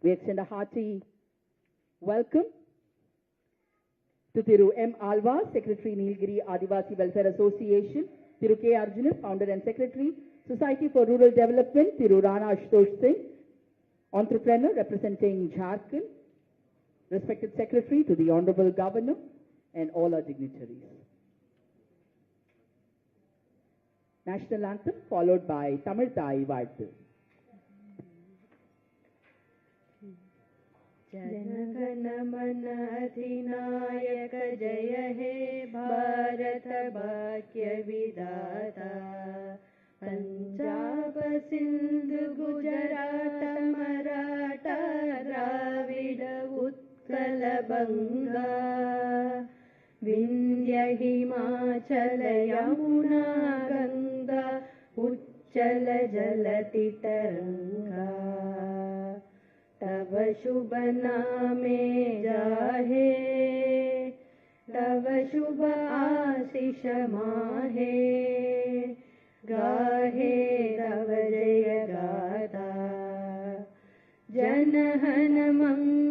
We extend a hearty welcome to Thiru M. Alva, Secretary Nilgiri Adivasi Welfare Association, Thiru K. Arjuna, Founder and Secretary, Society for Rural Development, Thiru Rana Ashutosh Singh, Entrepreneur representing Jharkhand, respected Secretary to the Honorable Governor, and all our dignitaries. National Anthem followed by Tamil Thai Vaathu. Janagana Mana Adhinayaka Jaya He Bharata Bhagya Vidata Punjab Sindhu Gujarat Maratha Dravida Utkala Banga Vindhya Himachala Yamuna Ganga Uchchala Jalati Taranga तव शुभ नामे जाहे तव शुभ आशीष माहे गाहे तव जय गाथा जनहन मंगलदायक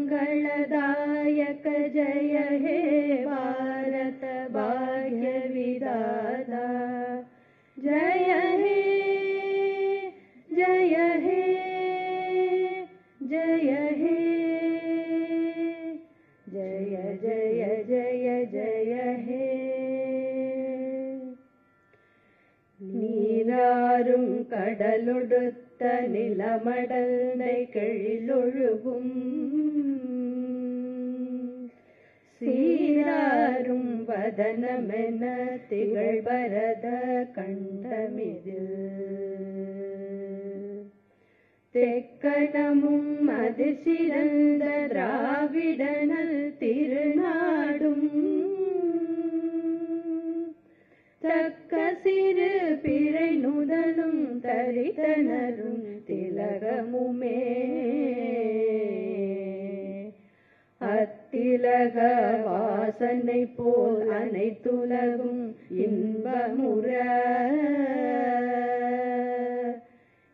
जय हे भारत भाग्य विधाता जय हे जय हे जय हे जय जय जय जय हे நீராரும் கடலொடுத்த நிலமடந்தை கெழிலொழுகும் சீராரும் வதனமென திகழ்பரத கண்டமிதில் தெக்கணமும் அது சிறந்த திராவிடனல் திருநாடும் தக்க சிறு பிறை நுதலும் தரித்தனரும் திலகமுமே அத்திலக வாசனை போல் அனைத்துலகும் இன்பமுற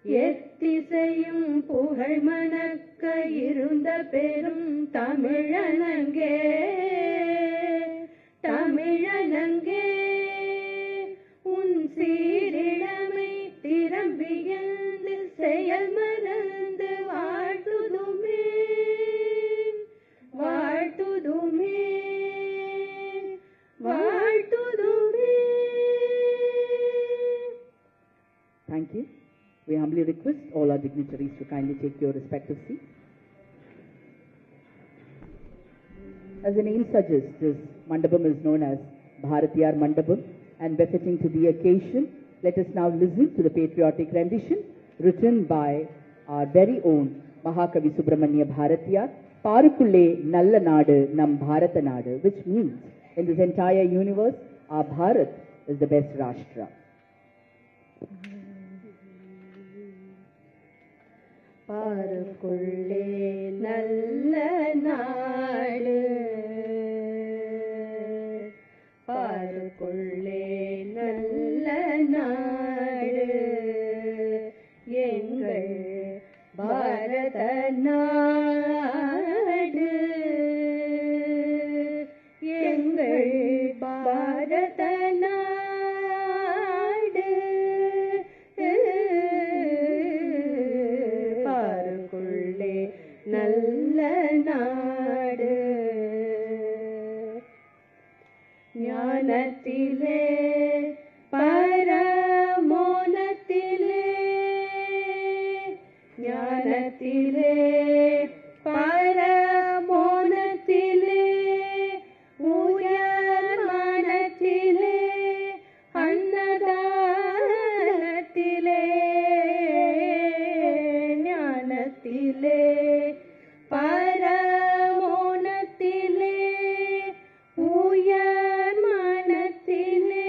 எத்திசையும் புகழ் மணக்க இருந்த பெரும் தமிழனங்கே தமிழனங்கே உன் சீரிழமை திறம்பியந்து செயல் மறந்து வாழ்த்துதுமே வாழ்த்துதுமே வாழ்த்துதுமே. Thank you. We humbly request all our dignitaries to kindly take your respective seats. As the name suggests, this mandapam is known as Bharatiyar Mandapam, and befitting to the occasion, let us now listen to the patriotic rendition written by our very own Mahakavi Subramanya Bharatiyar, Parukulle Nalla Nadu Nam Bharata Nadu, which means in this entire universe, our Bharat is the best Rashtra. பாருக்குள்ளே நல்ல நாடு பாருக்குள்ளே நல்ல நாடு எங்கள் பாரத நாடு எங்கள் பாரத நாடு பாருக்குள்ளே நல்ல நாடு ஞானத்திலே பரமோனத்திலே ஞானத்திலே பரமோனத்திலே உயர் மனத்திலே அன்னதானத்திலே ஞானத்திலே பரமோனத்திலே உயர் மனத்திலே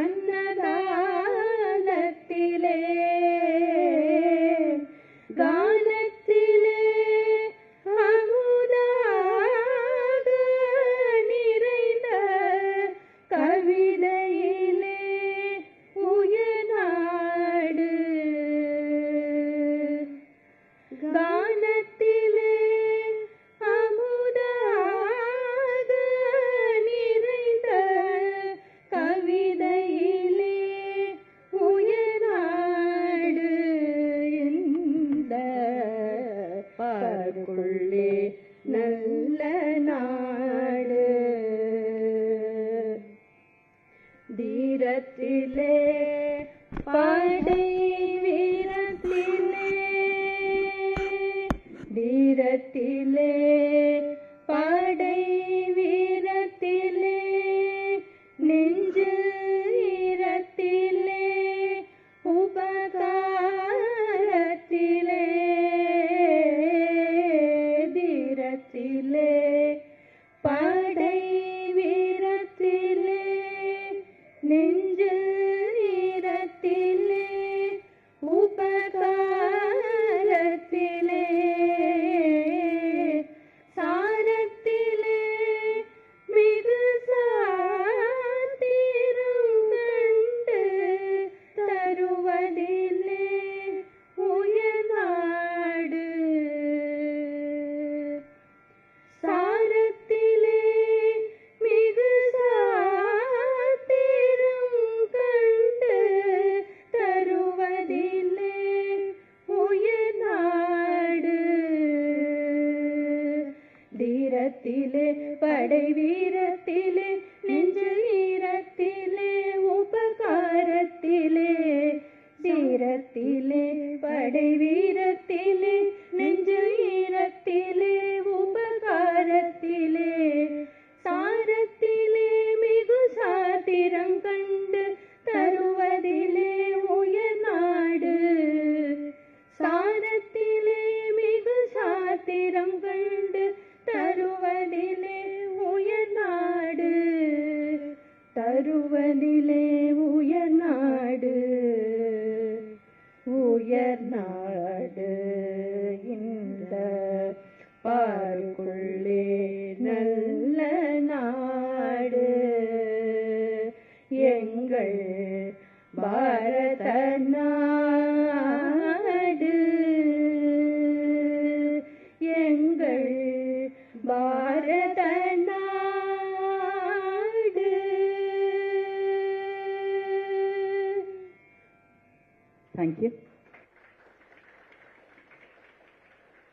அன்னதானத்திலே கானத்திலே அமுதாக நிறைந்த கவிதையிலே உயர்நாடு கான அமுதாக நிறைந்த கவிதையிலே உயர்நாடு இந்த பார்க்குள்ளே நல்ல நாடு தீரத்திலே படை வீரத்திலே தீரத்திலே படை வீரத்திலே நெஞ்சு ஈரத்திலே உபகாரத்திலே தீரத்திலே படை வீரத்திலே நெஞ்சு ஈரத்திலே உபகாரத்திலே சாரத்திலே மிகு சாத்திரம் கண்டு தருவதிலே உயர்நாடு சாரத்திலே மிகு சாத்திரம் கண்டு தருவதிலே உயர்நாடு தீரத்திலே படை வீரத்திலே நெஞ்சு ஈரத்திலே உபகாரத்திலே தீரத்திலே படை வீரத்திலே நெஞ்சு ஈரத்திலே உபகாரத்திலே சாரத்திலே மிகு சாத்திரம் கண்டு தருவதிலே உயர்நாடு சாரத்திலே மிகு சாத்திரம் கண்டு தருவதிலே உயர்நாடு தருவதிலே உயர்நாடு உயர்நாடு இந்த பார்க்குள்ளே நல்ல நாடு எங்கள் பாரத நாடு எங்கள் பாரத நாடு. Thank you.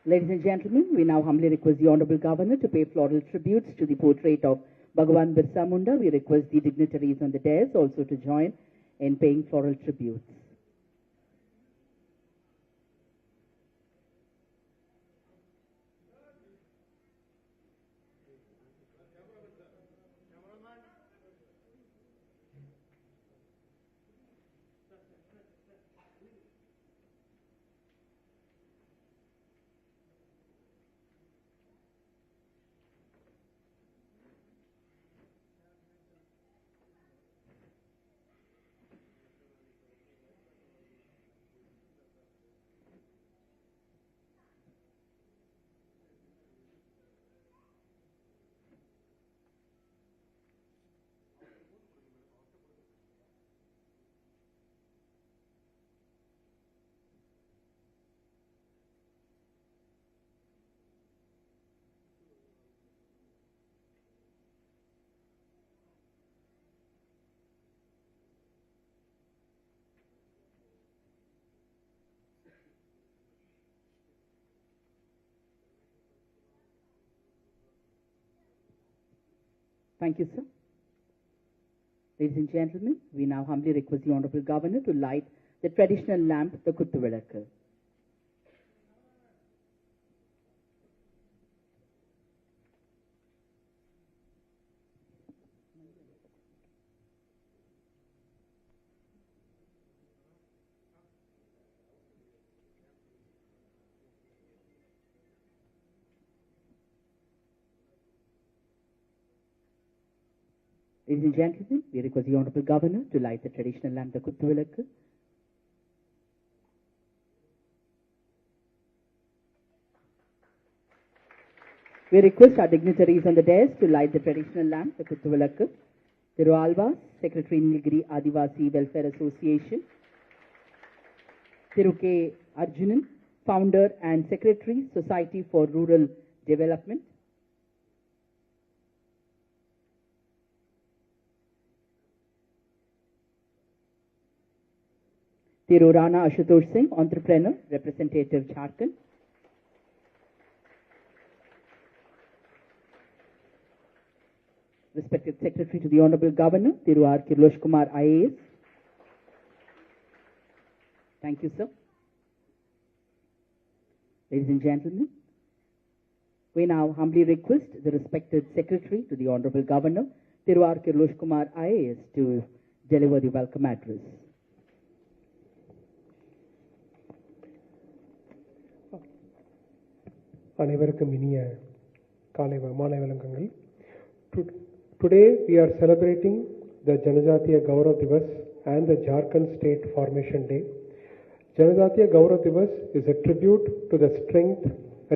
Ladies and gentlemen, we now humbly request the Honorable Governor to pay floral tributes to the portrait of Bhagwan Birsa Munda. We request the dignitaries on the dais also to join in paying floral tributes. Thank you, sir. Ladies and gentlemen, we now humbly request the Honorable Governor to light the traditional lamp, the Kuttuvilakku. Ladies and gentlemen, we request the Honorable Governor to light the traditional lamp, the Kuttuvilakku. We request our dignitaries on the dais to light the traditional lamp, the Kuttuvilakku. Thiru Alvas, Secretary Nilgiri Adivasi Welfare Association. Thiru K. Arjunan, Founder and Secretary, Society for Rural Development. Thiru Rana Ashutosh Singh, Entrepreneur, Representative, Jharkhand. Respected Secretary to the Honorable Governor, Thiru R. Kirlosh Kumar, IAS. Thank you, sir. Ladies and gentlemen, we now humbly request the respected Secretary to the Honorable Governor, Thiru R. Kirlosh Kumar, IAS, to deliver the welcome address. அனைவருக்கும் இனிய காலை மாலை வணக்கங்கள். Today we are celebrating the Janajatiya Gaurav Divas and the Jharkhand State Formation Day. Janajatiya Gaurav Divas is a tribute to the strength,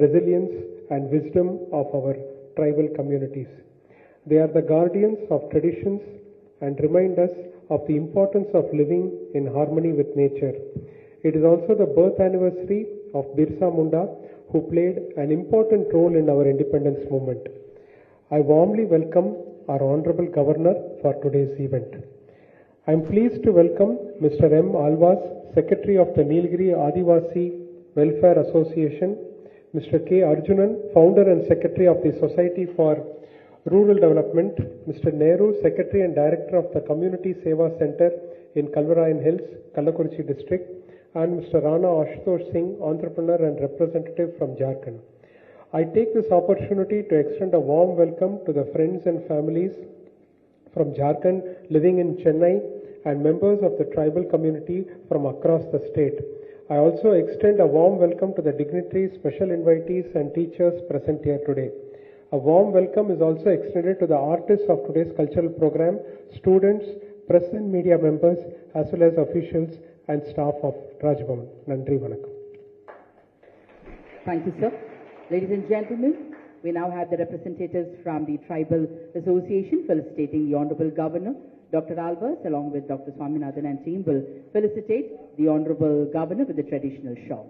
resilience and wisdom of our tribal communities. They are the guardians of traditions and remind us of the importance of living in harmony with nature. It is also the birth anniversary of Birsa Munda, who played an important role in our independence movement. I warmly welcome our Honorable Governor for today's event. I am pleased to welcome Mr. M. Alvas, Secretary of the Nilgiri Adivasi Welfare Association, Mr. K. Arjunan, Founder and Secretary of the Society for Rural Development, Mr. Nehru, Secretary and Director of the Community Seva Center in Kalvarayan Hills, Kallakurichi District, and Mr. Rana Ashutosh Singh, Entrepreneur and Representative from Jharkhand. I take this opportunity to extend a warm welcome to the friends and families from Jharkhand living in Chennai and members of the tribal community from across the state. I also extend a warm welcome to the dignitaries, special invitees and teachers present here today. A warm welcome is also extended to the artists of today's cultural program, students, press and media members, as well as officials and staff of Rajbhavan. Nandri Vanakkam. Thank you, sir. Ladies and gentlemen, we now have the representatives from the Tribal Association felicitating the Honorable Governor. Dr. Alvas, along with Dr. Swaminathan and team, will felicitate the Honorable Governor with the traditional shawl.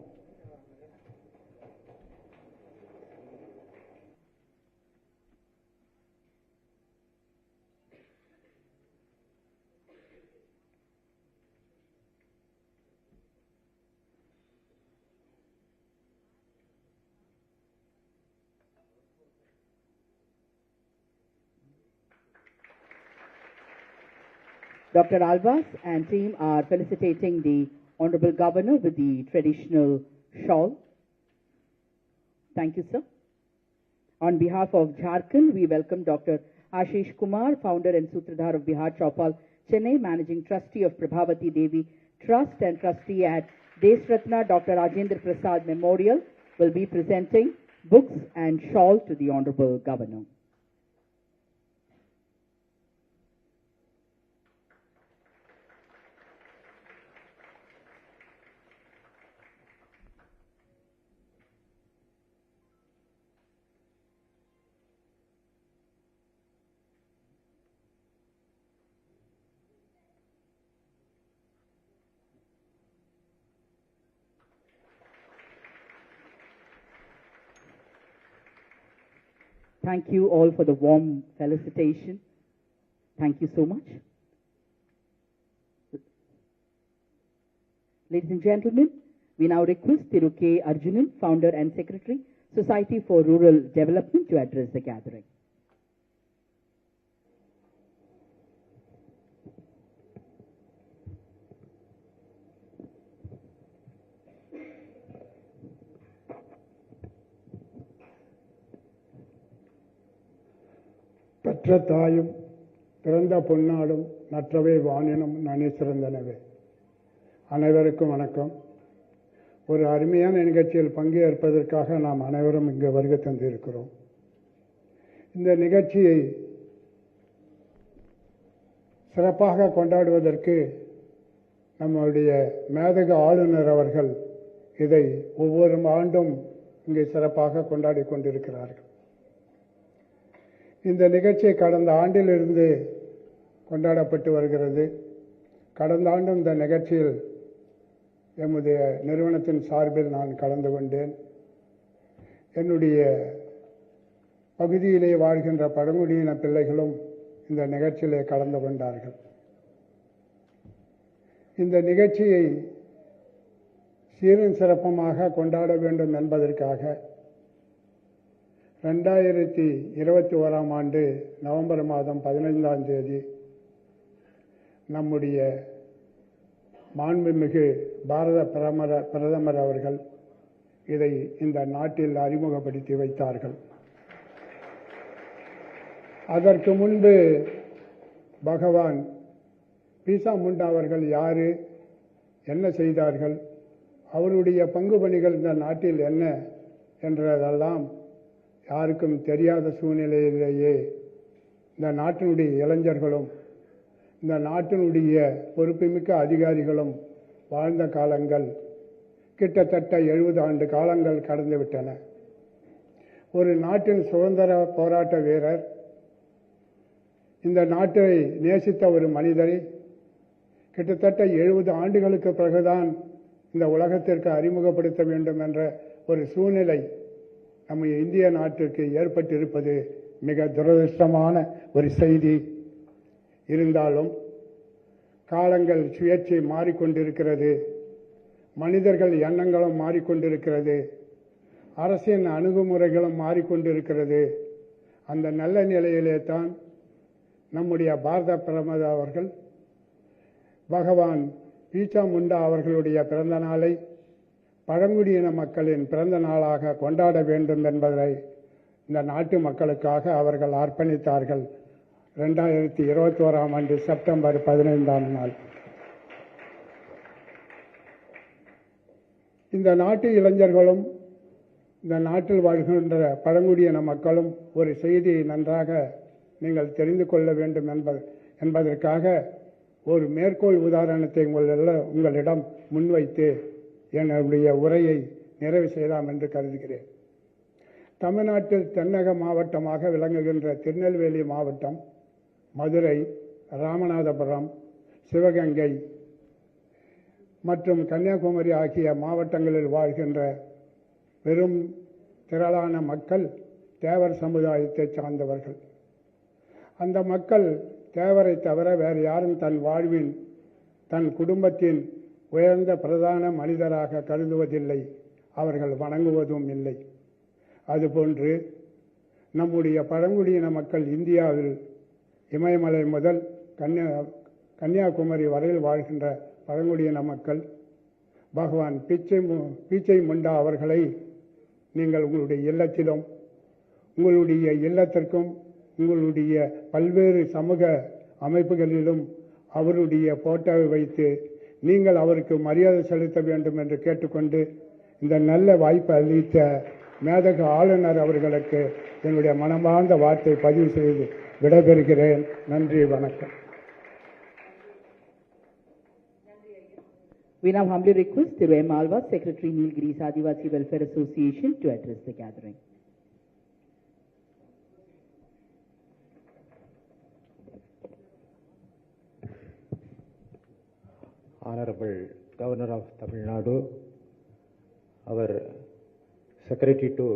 Dr. Alvas and team are felicitating the Honorable Governor with the traditional shawl. Thank you, sir. On behalf of Jharkhand, we welcome Dr. Ashish Kumar, Founder and Sutradhar of Bihar Chaupal, Chennai, Managing Trustee of Prabhavati Devi Trust and Trustee at Desratna Dr. Rajendra Prasad Memorial, will be presenting books and shawl to the Honorable Governor. Thank you all for the warm felicitation. Thank you so much. Ladies and gentlemen, we now request Thiru K. Arjunan, Founder and Secretary, Society for Rural Development, to address the gathering. பெற்ற தாயும் பிறந்த பொன்னாடும் நற்றவே வானினும் நனி சிறந்தனவே. அனைவருக்கும் வணக்கம். ஒரு அருமையான நிகழ்ச்சியில் பங்கேற்பதற்காக நாம் அனைவரும் இங்கு வருகை தந்திருக்கிறோம். இந்த நிகழ்ச்சியை சிறப்பாக கொண்டாடுவதற்கு நம்முடைய மேதக ஆளுநர் அவர்கள் இதை ஒவ்வொரு ஆண்டும் இங்கே சிறப்பாக கொண்டாடி கொண்டிருக்கிறார்கள். இந்த நிகழ்ச்சி கடந்த ஆண்டிலிருந்து கொண்டாடப்பட்டு வருகிறது. கடந்த ஆண்டும் இந்த நிகழ்ச்சியில் எமது நிறுவனத்தின் சார்பில் நான் கலந்து கொண்டேன். என்னுடைய பகுதியிலே வாழ்கின்ற பழங்குடியின பிள்ளைகளும் இந்த நிகழ்ச்சியிலே கலந்து கொண்டார்கள். இந்த நிகழ்ச்சியை சீரும் சிறப்புமாக கொண்டாட வேண்டும் என்பதற்காக 2021ஆம் ஆண்டு நவம்பர் மாதம் 15ஆம் தேதி நம்முடைய மாண்புமிகு பாரத பிரதமர் அவர்கள் இதை இந்த நாட்டில் அறிமுகப்படுத்தி வைத்தார்கள். அதற்கு முன்பு பகவான் பிர்சா முண்டா அவர்கள் யாரு, என்ன செய்தார்கள், அவருடைய பங்கு பணிகள் இந்த நாட்டில் என்ன என்றதெல்லாம் யாருக்கும் தெரியாத சூழ்நிலையிலேயே இந்த நாட்டினுடைய இளைஞர்களும் இந்த நாட்டினுடைய பொறுப்புமிக்க அதிகாரிகளும் வாழ்ந்த காலங்கள் கிட்டத்தட்ட 70 ஆண்டு காலங்கள் கடந்துவிட்டன. ஒரு நாட்டின் சுதந்திர போராட்ட வீரர், இந்த நாட்டை நேசித்த ஒரு மனிதரை கிட்டத்தட்ட 70 ஆண்டுகளுக்கு பிறகுதான் இந்த உலகத்திற்கு அறிமுகப்படுத்த வேண்டும் என்ற ஒரு சூழ்நிலை நம்ம இந்திய நாட்டிற்கு ஏற்பட்டிருப்பது மிக துரதிருஷ்டமான ஒரு செய்தி. இருந்தாலும் காலங்கள் சுழற்சி மாறிக்கொண்டிருக்கிறது, மனிதர்கள் எண்ணங்களும் மாறிக்கொண்டிருக்கிறது, அரசின் அணுகுமுறைகளும் மாறிக்கொண்டிருக்கிறது. அந்த நல்ல நிலையிலே தான் நம்முடைய பாரத பிரதமர் அவர்கள் பகவான் பிர்சா முண்டா அவர்களுடைய பிறந்த நாளை பழங்குடியின மக்களின் பிறந்த நாளாக கொண்டாட வேண்டும் என்பதை இந்த நாட்டு மக்களுக்காக அவர்கள் அர்ப்பணித்தார்கள். 2021ஆம் ஆண்டு செப்டம்பர் 15ஆம் நாள் இந்த நாட்டு இளைஞர்களும் இந்த நாட்டில் வாழ்கின்ற பழங்குடியின மக்களும் ஒரு செய்தியை நன்றாக நீங்கள் தெரிந்து கொள்ள வேண்டும் என்பதற்காக ஒரு மேற்கோள் உதாரணத்தை உங்களிடம் முன்வைத்து என்னுடைய உரையை நிறைவு செய்யலாம் என்று கருதுகிறேன். தமிழ்நாட்டில் தென்னக மாவட்டமாக விளங்குகின்ற திருநெல்வேலி மாவட்டம், மதுரை, ராமநாதபுரம், சிவகங்கை மற்றும் கன்னியாகுமரி ஆகிய மாவட்டங்களில் வாழ்கின்ற பெரும் திரளான மக்கள் தேவர் சமுதாயத்தை சார்ந்தவர்கள். அந்த மக்கள் தேவரை தவிர வேறு யாரும் தன் வாழ்வின் தன் குடும்பத்தின் உயர்ந்த பிரதான மனிதராக கருதுவதில்லை, அவர்கள் வணங்குவதும் இல்லை. அதுபோன்று நம்முடைய பழங்குடியின மக்கள் இந்தியாவில் இமயமலை முதல் கன்னியாகுமரி வரையில் வாழ்கின்ற பழங்குடியின மக்கள் பகவான் பிர்சா முண்டா அவர்களை நீங்கள் உங்களுடைய இல்லத்திலும் உங்களுடைய இல்லத்திற்கும் உங்களுடைய பல்வேறு சமூக அமைப்புகளிலும் அவருடைய போட்டோவை வைத்து நீங்கள் அவருக்கு மரியாதை செலுத்த வேண்டும் என்று கேட்டுக்கொண்டு இந்த நல்ல வாய்ப்பை அளித்த மேதக ஆளுநர் அவர்களுக்கு என்னுடைய மனமார்ந்த வார்த்தை பதிவு செய்து விடைபெறுகிறேன். நன்றி, வணக்கம். We now humbly request Thiru M. Alva, Secretary Nilgiris Adivasi Welfare Association, to address the gathering. Honorable Governor of Tamil Nadu, our Secretary to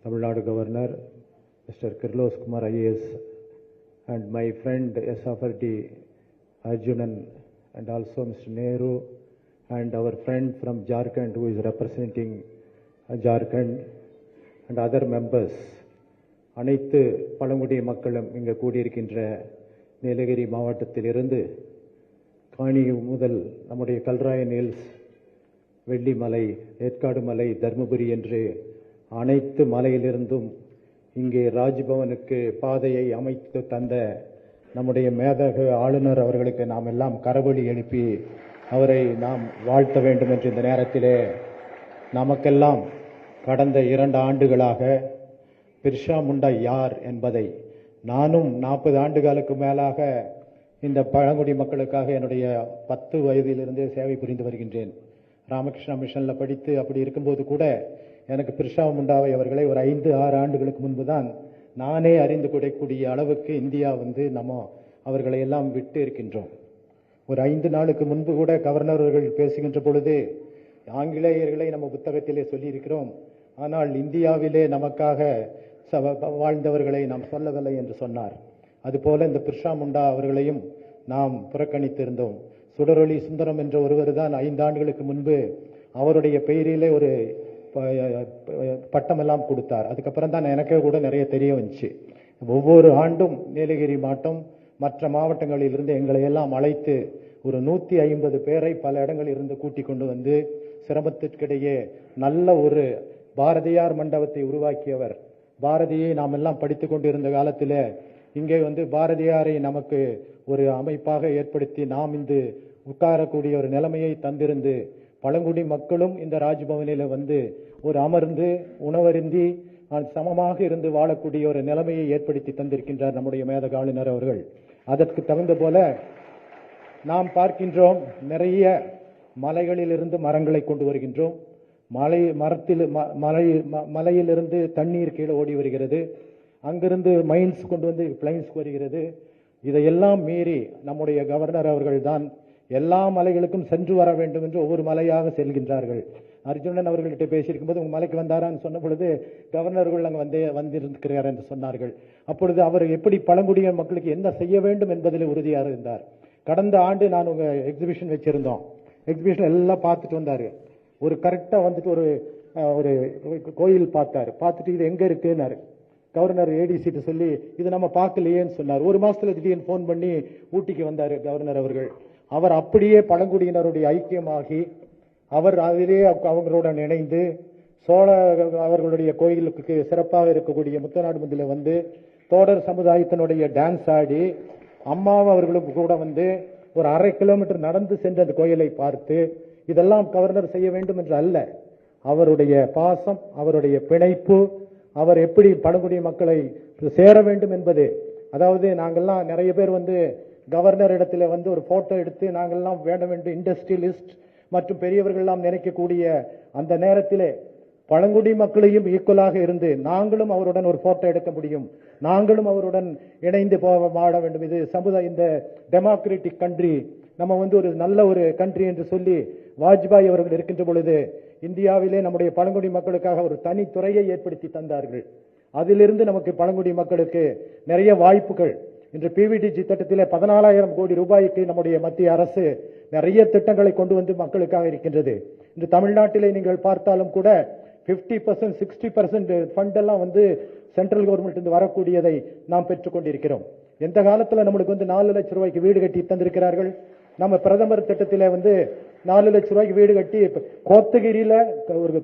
Tamil Nadu Governor, Mr. Kirlos Kumar IAS, and my friend SFRD Arjunan, and also Mr. Nehru, and our friend from Jharkhand who is representing Jharkhand, and other members, அனைத்து பழங்குடி மக்களும் இங்கு கூடியிருக்கின்ற நீலகிரி மாவட்டத்திலிருந்து காணி முதல் நம்முடைய Kalrayan hills, Vellimalai, Yercaud மலை, தர்மபுரி என்று அனைத்து மலையிலிருந்தும் இங்கே ராஜ்பவனுக்கு பாதையை அமைத்து தந்த நம்முடைய மேதகு ஆளுநர் அவர்களுக்கு நாம் எல்லாம் கரவொலி எழுப்பி அவரை நாம் வாழ்த்த வேண்டும் என்று இந்த நேரத்திலே நமக்கெல்லாம் கடந்த 2 ஆண்டுகளாக பிர்சா முண்டா யார் என்பதை நானும் 40 ஆண்டுகளுக்கு மேலாக இந்த பழங்குடி மக்களுக்காக என்னுடைய 10 வயதிலிருந்தே சேவை புரிந்து வருகின்றேன். ராமகிருஷ்ணா மிஷன்ல படித்து அப்படி இருக்கும்போது கூட எனக்கு பிர்சா முண்டாவை அவர்களை ஒரு 5-6 ஆண்டுகளுக்கு முன்பு தான் நானே அறிந்து கூடக்கூடிய அளவுக்கு இந்தியா நம்ம அவர்களை எல்லாம் விட்டு இருக்கின்றோம். ஒரு 5 நாளுக்கு முன்பு கூட கவர்னர் அவர்கள் பேசுகின்ற பொழுது ஆங்கிலேயர்களை நம்ம புத்தகத்திலே சொல்லியிருக்கிறோம், ஆனால் இந்தியாவிலே நமக்காக வாழ்ந்தவர்களை நாம் சொல்லவில்லை என்று சொன்னார். அதுபோல இந்த பிர்சா முண்டா அவர்களையும் நாம் புறக்கணித்திருந்தோம். சுடரொளி சுந்தரம் என்ற ஒருவர் தான் 5 ஆண்டுகளுக்கு முன்பு அவருடைய பெயரிலே ஒரு பட்டமெல்லாம் கொடுத்தார். அதுக்கப்புறம் தான் எனக்கே கூட நிறைய தெரிய வந்துச்சு. ஒவ்வொரு ஆண்டும் நீலகிரி மாவட்டம் மற்ற மாவட்டங்களிலிருந்து எங்களை எல்லாம் அழைத்து ஒரு 150 பேரை பல இடங்களில் இருந்து கூட்டிக் கொண்டு வந்து சிரமத்திற்கிடையே நல்ல ஒரு பாரதியார் மண்டபத்தை உருவாக்கியவர். பாரதியை நாம் எல்லாம் படித்துக் கொண்டிருந்த காலத்தில் இங்கே வந்து பாரதியாரை நமக்கு ஒரு அமைப்பாக ஏற்படுத்தி நாம் இன்று உட்காரக்கூடிய ஒரு நிலைமையை தந்திருந்து பழங்குடி மக்களும் இந்த ராஜ்பவனில் வந்து ஒரு அமர்ந்து உணவருந்தி சமமாக இருந்து வாழக்கூடிய ஒரு நிலைமையை ஏற்படுத்தி தந்திருக்கின்றார் நம்முடைய மேதக ஆளுநர் அவர்கள். அதற்கு தகுந்த போல நாம் பார்க்கின்றோம், நிறைய மலைகளிலிருந்து மரங்களை கொண்டு வருகின்றோம். மலையிலிருந்து தண்ணீர் கீழே ஓடி வருகிறது, அங்கிருந்து மைன்ஸ் கொண்டு வந்து பிளைன்ஸ்க்கு வருகிறது. இதையெல்லாம் மீறி நம்முடைய கவர்னர் அவர்கள் தான் எல்லா மலைகளுக்கும் சென்று வர வேண்டும் என்று ஒவ்வொரு மலையாக செல்கின்றார்கள். அர்ஜுனன் அவர்கள்ட்ட பேசியிருக்கும் போது உங்க மலைக்கு வந்தாரான்னு சொன்ன பொழுது கவர்னர்கள் அங்கே வந்திருக்கிறார் என்று சொன்னார்கள். அப்பொழுது அவர் எப்படி பழங்குடிய மக்களுக்கு என்ன செய்ய வேண்டும் என்பதில் உறுதியாக இருந்தார். கடந்த ஆண்டு நான் உங்க எக்ஸிபிஷன் வச்சிருந்தோம். எக்ஸிபிஷன் எல்லாம் பார்த்துட்டு வந்தாரு. ஒரு கரெக்டா வந்துட்டு ஒரு கோயில் பார்த்தாரு. பார்த்துட்டு இது எங்க இருக்குன்னாரு. கவர்னர் ஏடிசிட்டு சொல்லி இது நம்ம பார்க்கலையேன்னு சொன்னார். ஒரு மாசத்துல திடீர்னு போன் பண்ணி ஊட்டிக்கு வந்தாரு கவர்னர் அவர்கள். அவர் அப்படியே பழங்குடியினருடைய ஐக்கியமாகி அவர் அதிலே அவங்களுடன் இணைந்து சோழ அவர்களுடைய கோயிலுக்கு சிறப்பாக இருக்கக்கூடிய முத்தநாடு மந்தில வந்து தோடர் சமுதாயத்தினுடைய டான்ஸ் ஆடி அம்மாவும் அவர்களுக்கு கூட வந்து ஒரு 1/2 கிலோமீட்டர் நடந்து சென்று அந்த கோயிலை பார்த்து இதெல்லாம் கவர்னர் செய்ய வேண்டும் என்று அல்ல, அவருடைய பாசம், அவருடைய பிணைப்பு, அவர் எப்படி பழங்குடி மக்களை சேர வேண்டும் என்பது. அதாவது நாங்கள்லாம் நிறைய பேர் வந்து கவர்னர் இடத்துல வந்து ஒரு போட்டோ எடுத்து நாங்கள்லாம் வேண்டும் என்று இண்டஸ்ட்ரியலிஸ்ட் மற்றும் பெரியவர்கள் எல்லாம் நினைக்கக்கூடிய அந்த நேரத்திலே பழங்குடி மக்களையும் ஈக்குவலாக இருந்து நாங்களும் அவருடன் ஒரு போட்டோ எடுக்க முடியும், நாங்களும் அவருடன் இணைந்து வாழ வேண்டும். இது சமுதாய இந்த டெமோக்ராட்டிக் கண்ட்ரி, நம்ம வந்து ஒரு நல்ல ஒரு கண்ட்ரி என்று சொல்லி வாஜ்பாய் அவர்கள் இருக்கின்ற பொழுது இந்தியாவிலே நம்முடைய பழங்குடி மக்களுக்காக ஒரு தனித்துறையை ஏற்படுத்தி தந்தார்கள். அதிலிருந்து நமக்கு பழங்குடி மக்களுக்கு நிறைய வாய்ப்புகள். இன்று பிவிடிஜி திட்டத்திலே 14,000 கோடி ரூபாய்க்கு நம்முடைய மத்திய அரசு நிறைய திட்டங்களை கொண்டு வந்து மக்களுக்காக இருக்கின்றது. இன்று தமிழ்நாட்டிலே நீங்கள் பார்த்தாலும் கூட 50%, 60% ஃபண்ட் எல்லாம் வந்து சென்ட்ரல் கவர்மெண்ட் இருந்து வரக்கூடியதை நாம் பெற்றுக் கொண்டிருக்கிறோம். எந்த காலத்துல நம்மளுக்கு வந்து 4 லட்சம் ரூபாய்க்கு வீடு கட்டி தந்திருக்கிறார்கள். நம்ம பிரதமர் திட்டத்திலே வந்து 4 லட்சம் ரூபாய்க்கு வீடு கட்டி கோத்தகிரியில ஒரு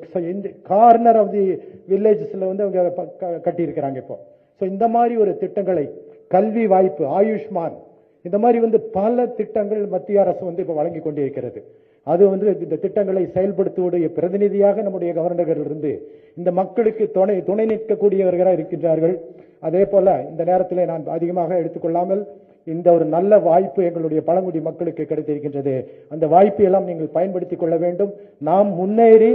கார்னர் ஆஃப் தி வில்லேஜஸ்ல வந்து அவங்க கட்டி இருக்கிறாங்க இப்போ. சோ இந்த மாதிரி ஒரு திட்டங்களை, கல்வி வாய்ப்பு, ஆயுஷ்மான், இந்த மாதிரி வந்து பல திட்டங்கள் மத்திய அரசு வந்து இப்ப வழங்கி கொண்டிருக்கிறது. அது வந்து இந்த திட்டங்களை செயல்படுத்துவடைய பிரதிநிதியாக நம்முடைய கவர்னர்கள் இருந்து இந்த மக்களுக்கு துணை நிற்கக்கூடியவர்களாக இருக்கின்றார்கள். அதே போல இந்த நேரத்தில் நான் அதிகமாக எடுத்துக்கொள்ளாமல் இந்த ஒரு நல்ல வாய்ப்பு எங்களுடைய பழங்குடி மக்களுக்கு கிடைத்திருக்கின்றது. அந்த வாய்ப்பை எல்லாம் நீங்கள் பயன்படுத்திக் கொள்ள வேண்டும். நாம் முன்னேறி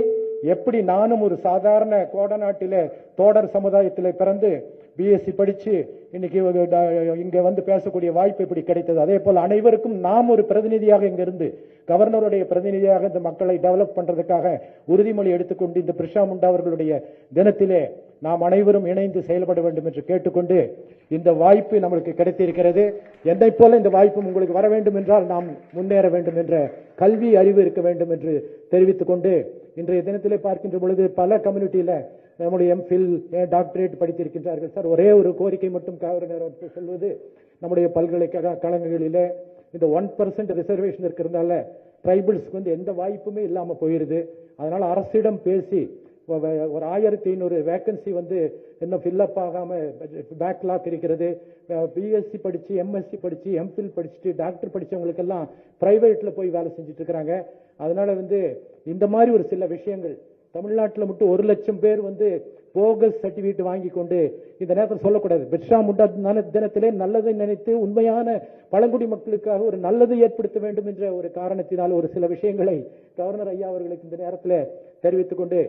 எப்படி நானும் ஒரு சாதாரண கோடநாட்டிலே தோடர் சமுதாயத்திலே பிறந்து பிஎஸ்சி படிச்சு இன்னைக்கு இங்க வந்து பேசக்கூடிய வாய்ப்பு இப்படி கிடைத்தது. அதே போல அனைவருக்கும் நாம் ஒரு பிரதிநிதியாக இங்க இருந்து கவர்னருடைய பிரதிநிதியாக இந்த மக்களை டெவலப் பண்றதுக்காக உறுதிமொழி எடுத்துக்கொண்டு இந்த பிர்சா முண்டா அவர்களுடைய தினத்திலே நாம் அனைவரும் இணைந்து செயல்பட வேண்டும் என்று கேட்டுக்கொண்டு இந்த வாய்ப்பு நம்மளுக்கு கிடைத்திருக்கிறது. என்னை போல இந்த வாய்ப்பும் உங்களுக்கு வர வேண்டும் என்றால் நாம் முன்னேற வேண்டும் என்ற கல்வி அறிவு இருக்க வேண்டும் என்று தெரிவித்துக் கொண்டு இன்றைய தினத்திலே பார்க்கின்ற பொழுது பல கம்யூனிட்டியில நம்முடைய எம்ஃபில், டாக்டரேட் படித்திருக்கின்றார்கள். சார், ஒரே ஒரு கோரிக்கை மட்டும் கவர்னர் சொல்வது, நம்முடைய பல்கலைக்கழகங்களிலே இந்த 1% ரிசர்வேஷன் இருக்கிறதுனால ட்ரைபிள்ஸ்க்கு வந்து எந்த வாய்ப்புமே இல்லாம போயிருது. அதனால அரசிடம் பேசி ஒரு 1500 வேகன்சி வந்து இன்னும் ஃபில்அப் ஆகாம பேக்லாக் இருக்கிறது. பிஎஸ்சி படிச்சு, எம்எஸ்சி படிச்சு, எம்ஃபில் படிச்சுட்டு டாக்டர் படிச்சவங்களுக்கு எல்லாம் பிரைவேட்ல போய் வேலை செஞ்சுட்டு இருக்கிறாங்க. அதனால வந்து இந்த மாதிரி ஒரு சில விஷயங்கள் தமிழ்நாட்டில் மட்டும் 1 லட்சம் பேர் வந்து போகஸ் சர்டிபிகேட் வாங்கி கொண்டு இந்த நேரத்தில் சொல்லக்கூடாது. பிர்சா முண்டா தினத்திலே நல்லதை நினைத்து உண்மையான பழங்குடி மக்களுக்காக ஒரு நல்லதை ஏற்படுத்த வேண்டும் என்ற ஒரு காரணத்தினால் ஒரு சில விஷயங்களை கவர்னர் ஐயா அவர்களுக்கு இந்த நேரத்தில் தெரிவித்துக் கொண்டு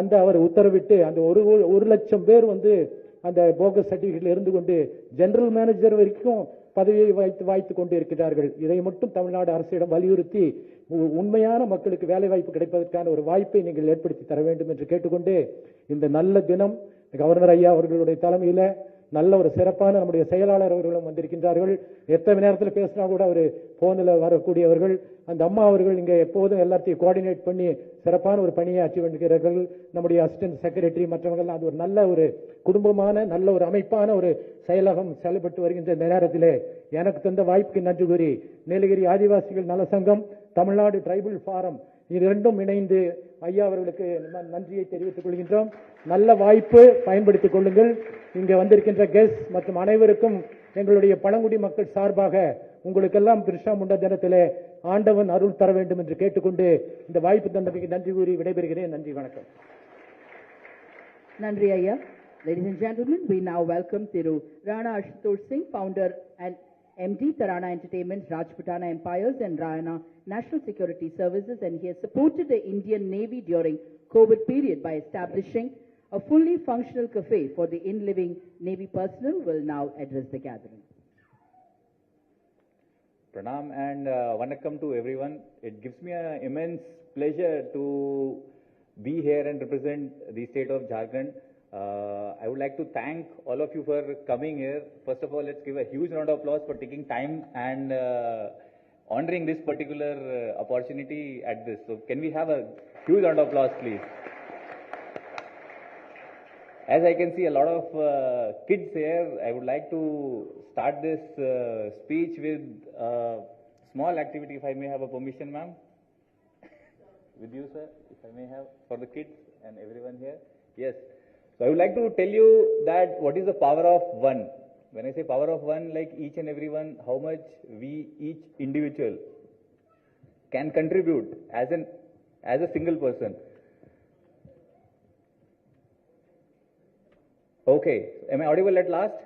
அந்த அவர் உத்தரவிட்டு அந்த 1 லட்சம் பேர் வந்து அந்த போகஸ் சர்டிபிகேட்ல இருந்து கொண்டு ஜெனரல் மேனேஜர் வரைக்கும் பதவியை வாய்த்துக் கொண்டு இருக்கிறார்கள். இதை மட்டும் தமிழ்நாடு அரசிடம் வலியுறுத்தி உண்மையான மக்களுக்கு வேலை வாய்ப்பு கிடைப்பதற்கான ஒரு வாய்ப்பை நீங்கள் ஏற்படுத்தி தர வேண்டும் என்று கேட்டுக்கொண்டு, இந்த நல்ல தினம் கவர்னர் ஐயா அவர்களுடைய தலைமையில நல்ல ஒரு சிறப்பான நம்முடைய செயலாளர் அவர்களும் வந்திருக்கின்றார்கள். எத்தனை நேரத்தில் பேசினா கூட அவர் போனில் வரக்கூடியவர்கள். அந்த அம்மா அவர்கள் இங்கே எப்போதும் எல்லாத்தையும் கோஆர்டினேட் பண்ணி சிறப்பான ஒரு பணியை ஆற்றி வருகிறார்கள். நம்முடைய அசிஸ்டன்ட் செக்ரட்டரி மற்றவர்கள், அது ஒரு நல்ல ஒரு குடும்பமான நல்ல ஒரு அமைப்பான ஒரு செயலகம் செயல்பட்டு வருகின்ற இந்த நேரத்திலே எனக்கு தந்த வாய்ப்புக்கு நன்றி கூறி, நீலகிரி ஆதிவாசிகள் நல சங்கம், தமிழ்நாடு டிரைபல் ஃபாரம் இது இரண்டும் இணைந்து ஐயா அவர்களுக்கு நன்றியை தெரிவித்துக் கொள்கின்றோம். நல்ல வாய்ப்பு, பயன்படுத்திக் கொள்ளுங்கள். இங்கே வந்திருக்கின்ற கெஸ்ட் மற்றும் அனைவருக்கும் எங்களுடைய பழங்குடி மக்கள் சார்பாக உங்களுக்கெல்லாம் பிர்சா முண்டா தினத்திலே ஆண்டவன் அருள் தர வேண்டும் என்று கேட்டுக்கொண்டு இந்த வாய்ப்பு தந்தமைக்கு நன்றி கூறி விடைபெறுகிறேன். நன்றி, வணக்கம். Nandri Ayya. Ladies and gentlemen, we now welcome Thiru Rana Ashutosh Singh, founder and MD, Tarana Entertainment, Rajputana Empires and Rana National Security Services, and he has supported the Indian Navy during COVID period by establishing a fully functional cafe for the in-living Navy personnel. Will now address the gathering. Pranam and Vanakkam to everyone. It gives me an immense pleasure to be here and represent the state of Jharkhand. I would like to thank all of you for coming here. First of all, let's give a huge round of applause for taking time and honoring this particular opportunity at this. So can we have a huge round of applause, please? As I can see a lot of kids here, I would like to start this speech with a small activity, if I may have a permission, ma'am. With you, sir, if I may have, for the kids and everyone here. Yes. So I would like to tell you that what is the power of one. When I say power of one, like each and everyone, how much we each individual can contribute as a single person. Okay, am I audible at last?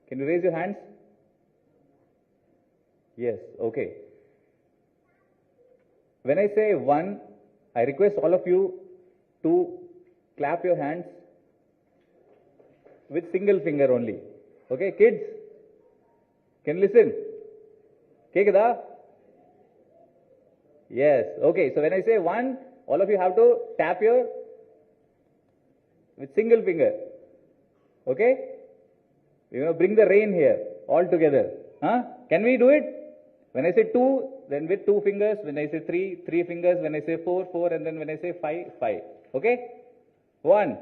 Can you raise your hands? Yes, okay. When I say one, I request all of you to clap your hands with single finger only. Okay, kids, can you listen? Kekada? Yes, okay. So when I say one, all of you have to tap your with single finger. Okay? We're going to bring the rain here all together. Huh? Can we do it? When I say two, then with two fingers. When I say three, three fingers. When I say four, four. And then when I say five, five. Okay? One.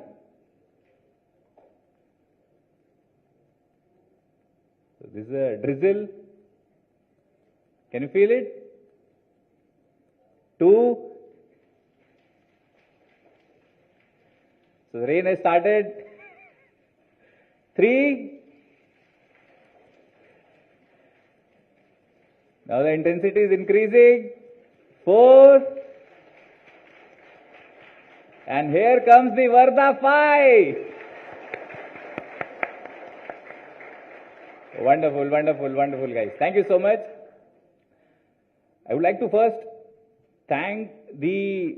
So this is a drizzle. Can you feel it? Two. So the rain has started. Three. Now the intensity is increasing. Four. And here comes the Varda 5. Wonderful, wonderful, wonderful, guys. Thank you so much. I would like to first thank the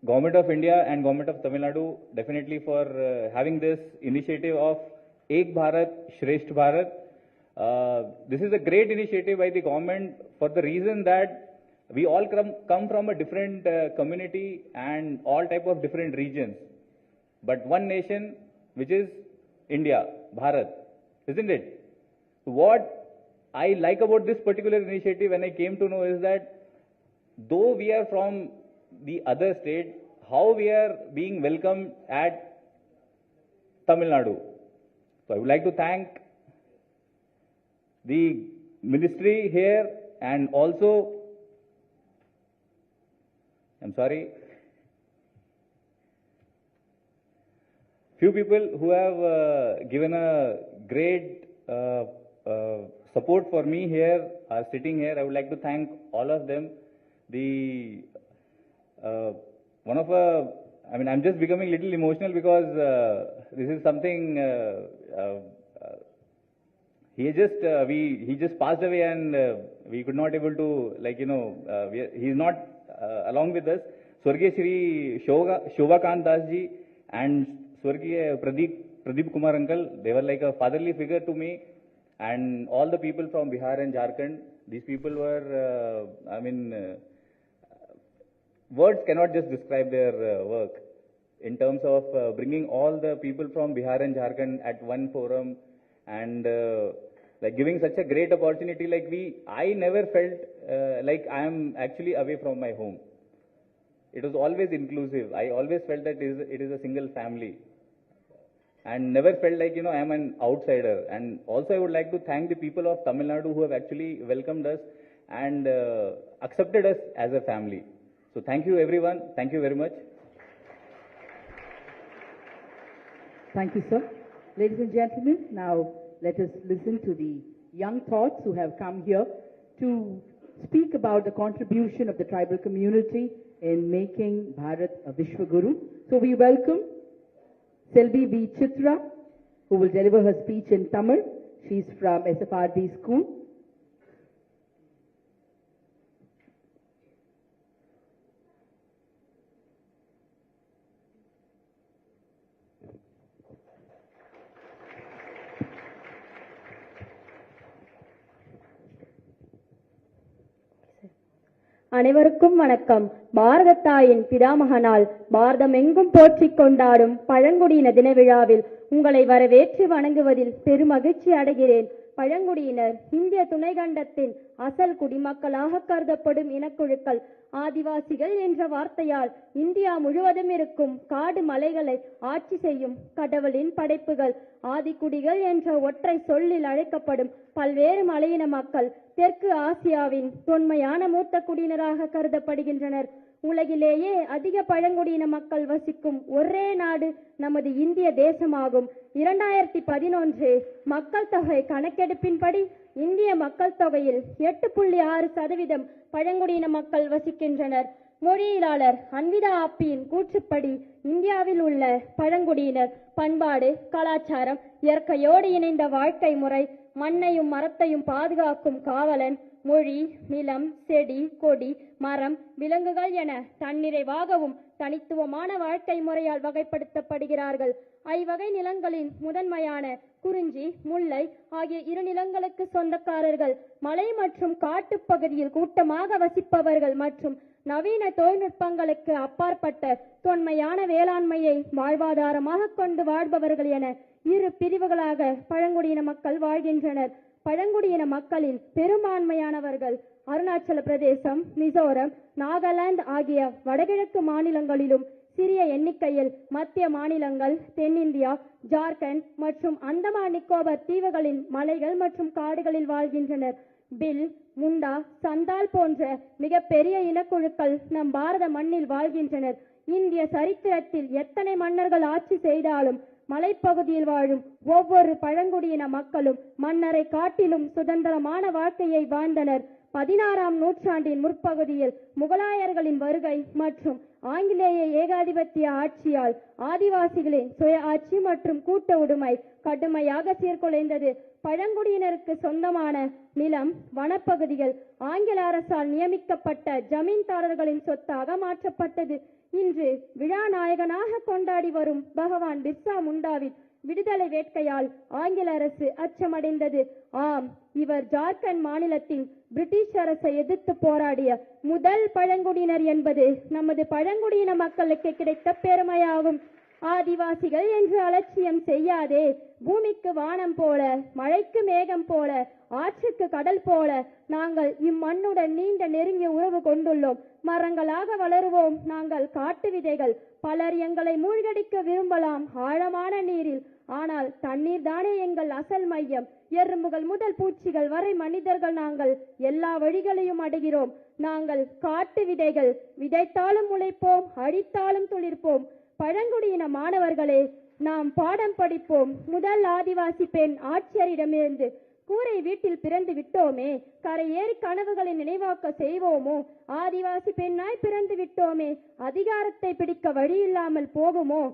Government of India and Government of Tamil Nadu definitely for having this initiative of Ek Bharat, Shresth Bharat. This is a great initiative by the government for the reason that we all come from a different community and all type of different regions. But one nation, which is India, Bharat, isn't it? What I like about this particular initiative when I came to know is that though we are from the other state, how we are being welcomed at Tamil Nadu. So I would like to thank the ministry here and also, I'm sorry, few people who have given a great support for me here are sitting here. I would like to thank all of them. I'm just becoming a little emotional because this is something he just passed away and we could not able to he is not along with us. Swargiya Shri Shobhakant Das ji and Swargiya Pradeep Kumar uncle, they were like a fatherly figure to me. And all the people from Bihar and Jharkhand, these people were, words cannot just describe their work in terms of bringing all the people from Bihar and Jharkhand at one forum and like giving such a great opportunity. Like I never felt like I am actually away from my home. It was always inclusive. I always felt that it is a single family, and never felt like, I am an outsider. And also I would like to thank the people of Tamil Nadu who have actually welcomed us and accepted us as a family. So thank you everyone. Thank you very much. Thank you, sir. Ladies and gentlemen, now let us listen to the young thoughts who have come here to speak about the contribution of the tribal community in making Bharat a Vishwaguru. So we welcome Selvi V. Chitra, who will deliver her speech in Tamil. She's from SFRD School. அனைவருக்கும் வணக்கம். பாரதத்தாயின் பிதாமகனால் பாரதம் எங்கும் போற்றிக் கொண்டாடும் பழங்குடியின தின விழாவில் உங்களை வரவேற்று வணங்குவதில் பெருமகிழ்ச்சி அடைகிறேன். பழங்குடியினர் இந்திய துணைக்கண்டத்தின் அசல் குடிமக்களாக கருதப்படும் இனக்குழுக்கள். ஆதிவாசிகள் என்ற வார்த்தையால் இந்தியா முழுவதும் இருக்கும் காடு மலைகளை ஆட்சி செய்யும் கடவுளின் படைப்புகள். ஆதிக்குடிகள் என்ற ஒற்றை சொல்லில் அழைக்கப்படும் பல்வேறு மலையின மக்கள் தெற்கு ஆசியாவின் தொன்மையான மூத்த குடியினராக கருதப்படுகின்றனர். உலகிலேயே அதிக பழங்குடியின மக்கள் வசிக்கும் ஒரே நாடு நமது இந்திய தேசமாகும். 2011 மக்கள் தொகை கணக்கெடுப்பின்படி இந்திய மக்கள் தொகையில் 8.6% பழங்குடியின மக்கள் வசிக்கின்றனர். மொழியியலாளர் அன்விதா ஆப்பியின் கூற்றுப்படி இந்தியாவில் உள்ள பழங்குடியினர் பண்பாடு, கலாச்சாரம், இயற்கையோடு இணைந்த வாழ்க்கை முறை, மண்ணையும் மரத்தையும் பாதுகாக்கும் காவலன், மொழி, நிலம், செடி, கொடி, மரம், விலங்குகள் என தன்னிறைவாகவும் தனித்துவமான வாழ்க்கை முறையால் வகைப்படுத்தப்படுகிறார்கள். ஐவகை நிலங்களின் முதன்மையான குறிஞ்சி, முல்லை ஆகிய 2 நிலங்களுக்கு சொந்தக்காரர்கள். மலை மற்றும் காட்டுப்பகுதியில் கூட்டமாக வசிப்பவர்கள் மற்றும் நவீன தொழில்நுட்பங்களுக்கு அப்பாற்பட்ட தொன்மையான வேளாண்மையை வாழ்வாதாரமாக கொண்டு வாழ்பவர்கள் என 2 பிரிவுகளாக பழங்குடியின மக்கள் வாழ்கின்றனர். பழங்குடியின மக்களில் பெரும்பான்மையானவர்கள் அருணாச்சல பிரதேசம், மிசோரம், நாகாலாந்து ஆகிய வடகிழக்கு மாநிலங்களிலும் சிறிய எண்ணிக்கையில் மத்திய மாநிலங்கள், தென்னிந்தியா, ஜார்க்கண்ட் மற்றும் அந்தமான் நிக்கோபர் தீவுகளின் மலைகள் மற்றும் காடுகளில் வாழ்கின்றனர். பில், முண்டா, சந்தால் போன்ற மிக பெரிய இனக்குழுக்கள் நம் பாரத மண்ணில் வாழ்கின்றனர். இந்திய சரித்திரத்தில் எத்தனை மன்னர்கள் ஆட்சி செய்தாலும் மலைப்பகுதியில் வாழும் ஒவ்வொரு பழங்குடியின மக்களும் மன்னரை காட்டிலும் சுதந்திரமான வாழ்க்கையை வாழ்ந்தனர். 16ஆம் நூற்றாண்டின் முற்பகுதியில் முகலாயர்களின் வருகை மற்றும் ஆங்கிலேய ஏகாதிபத்திய ஆட்சியால் ஆதிவாசிகளின் சுய ஆட்சி மற்றும் கூட்ட உடைமை கடுமையாக சீர்குலைந்தது. பழங்குடியினருக்கு சொந்தமான நிலம், வனப்பகுதிகள் ஆங்கில அரசால் நியமிக்கப்பட்ட ஜமீன்தாரர்களின் சொத்தாக மாற்றப்பட்டது. இன்று விழா நாயகனாக கொண்டாடி வரும் பகவான் பிர்சா முண்டாவின் விடுதலை வேட்கையால் ஆங்கில அரசு அச்சமடைந்தது. ஆம், இவர் ஜார்க்கண்ட் மாநிலத்தின் பிரிட்டிஷ் அரசை எதிர்த்து போராடிய முதல் பழங்குடியினர் என்பது நமது பழங்குடியின மக்களுக்கு கிடைத்த பெருமையாகும். ஆதிவாசிகள் என்று அலட்சியம் செய்யாதே. பூமிக்கு வானம் போல, மழைக்கு மேகம் போல, ஆற்றுக்கு கடல் போல நாங்கள் இம்மண்ணுடன் நீண்ட நெருங்கிய உறவு கொண்டுள்ளோம். மரங்களாக வளருவோம் நாங்கள் காட்டு விதைகள். பலர் எங்களை மூழ்கடிக்க விரும்பலாம் ஆழமான நீரில். ஆனால் தண்ணீர் தானே எங்கள் அசல் மையம். எறும்புகள் முதல் பூச்சிகள் வரை மனிதர்கள் நாங்கள் எல்லா வழிகளையும் அடைகிறோம். நாங்கள் காட்டு விதைகள். விதைத்தாலும் முளைப்போம், அழித்தாலும் துளிர்ப்போம். பழங்குடியின மாணவர்களே, நாம் பாடம் படிப்போம். முதல் ஆதிவாசி பெண் ஆட்சியரிடமிருந்து கூரை வீட்டில் பிறந்து விட்டோமே, கரையேறி கனவுகளை நினைவாக்க செய்வோமோ? ஆதிவாசி பெண்ணாய் பிறந்து விட்டோமே, அதிகாரத்தை பிடிக்க வழி இல்லாமல் போகுமோ?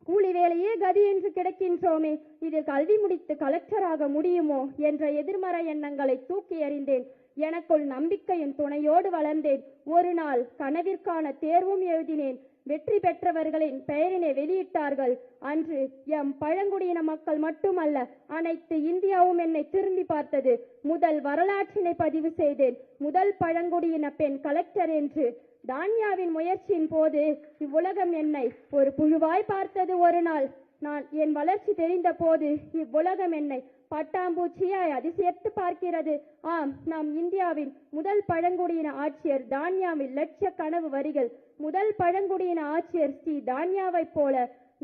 கூலி வேலையே கதி என்று கிடக்கின்றோமே, இதில் கல்வி முடித்து கலெக்டராக முடியுமோ என்ற எதிர்மறை எண்ணங்களை தூக்கி எறிந்தேன். எனக்குள் நம்பிக்கையின் துணையோடு வளர்ந்தேன். ஒரு நாள் கனவிற்கான தேர்வும் எழுதினேன். வெற்றி பெற்றவர்களின் பெயரினை வெளியிட்டார்கள். அன்று எம் பழங்குடியின மக்கள் மட்டுமல்ல, அனைத்து இந்தியாவும் என்னை திரும்பி பார்த்தது. முதல் வரலாற்றினை பதிவு செய்தேன். முதல் பழங்குடியின பெண் கலெக்டர் என்று. தான்யாவின் முயற்சியின் போது இவ்வுலகம் என்னை ஒரு புழுவாய் பார்த்தது. ஒரு நாள் நான் என் வளர்ச்சி தெரிந்த போது இவ்வுலகம் என்னை பட்டாம்பூச்சியாய் அதிசயத்து பார்க்கிறது. ஆம், நாம் இந்தியாவின் முதல் பழங்குடியின ஆட்சியர் தான்யாவின் லட்ச கனவு வரிகள். முதல் பழங்குடியின ஆட்சியர் ஸ்ரீ தான்யாவைப் போல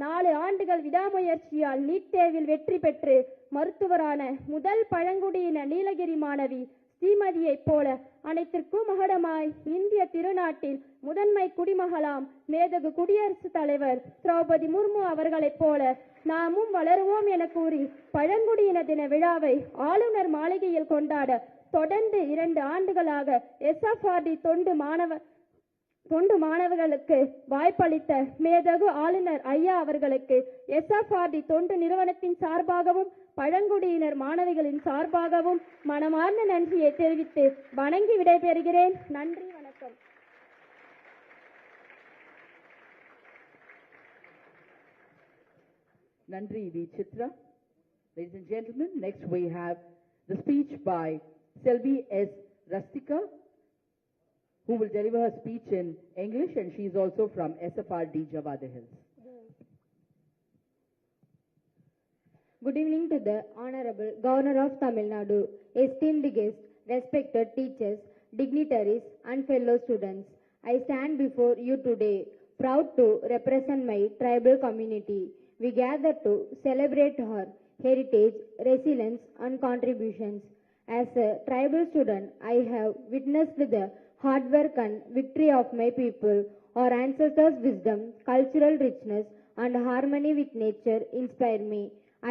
4 ஆண்டுகள் விடாமுயற்சியால் நீட் தேர்வில் வெற்றி பெற்று மருத்துவரான முதல் பழங்குடியின நீலகிரி மாணவி ஸ்ரீமதியைப் போல அனைத்திற்கும் மகுடமாய் இந்திய திருநாட்டின் முதன்மை குடிமகளாம் மேதகு குடியரசுத் தலைவர் திரௌபதி முர்மு அவர்களைப் போல நாமும் வளருவோம் என கூறி பழங்குடியின தின விழாவை ஆளுநர் மாளிகையில் கொண்டாட தொடர்ந்து 2 ஆண்டுகளாக SFRD தொண்டு மாணவர்களுக்கு வாய்ப்பளித்த மேதகு ஆளுநர் ஐயா அவர்களுக்கு SFRD தொண்டு நிறுவனத்தின் சார்பாகவும் பழங்குடியினர் மாணவிகளின் சார்பாகவும் மனமார்ந்த நன்றியை தெரிவித்து வணங்கி விடைபெறுகிறேன். நன்றி, வணக்கம். Nandri V. Chitra. Ladies and gentlemen, next we have the speech by Selvi S. Rustica, who will deliver her speech in English, and she is also from SFRD Javada Hills. Good evening to the Honorable Governor of Tamil Nadu, esteemed guests, respected teachers, dignitaries and fellow students. I stand before you today, proud to represent my tribal community. We gather to celebrate her heritage, resilience and contributions. As a tribal student, I have witnessed the hard work and victory of my people. Our ancestors' wisdom, cultural richness and harmony with nature inspire me.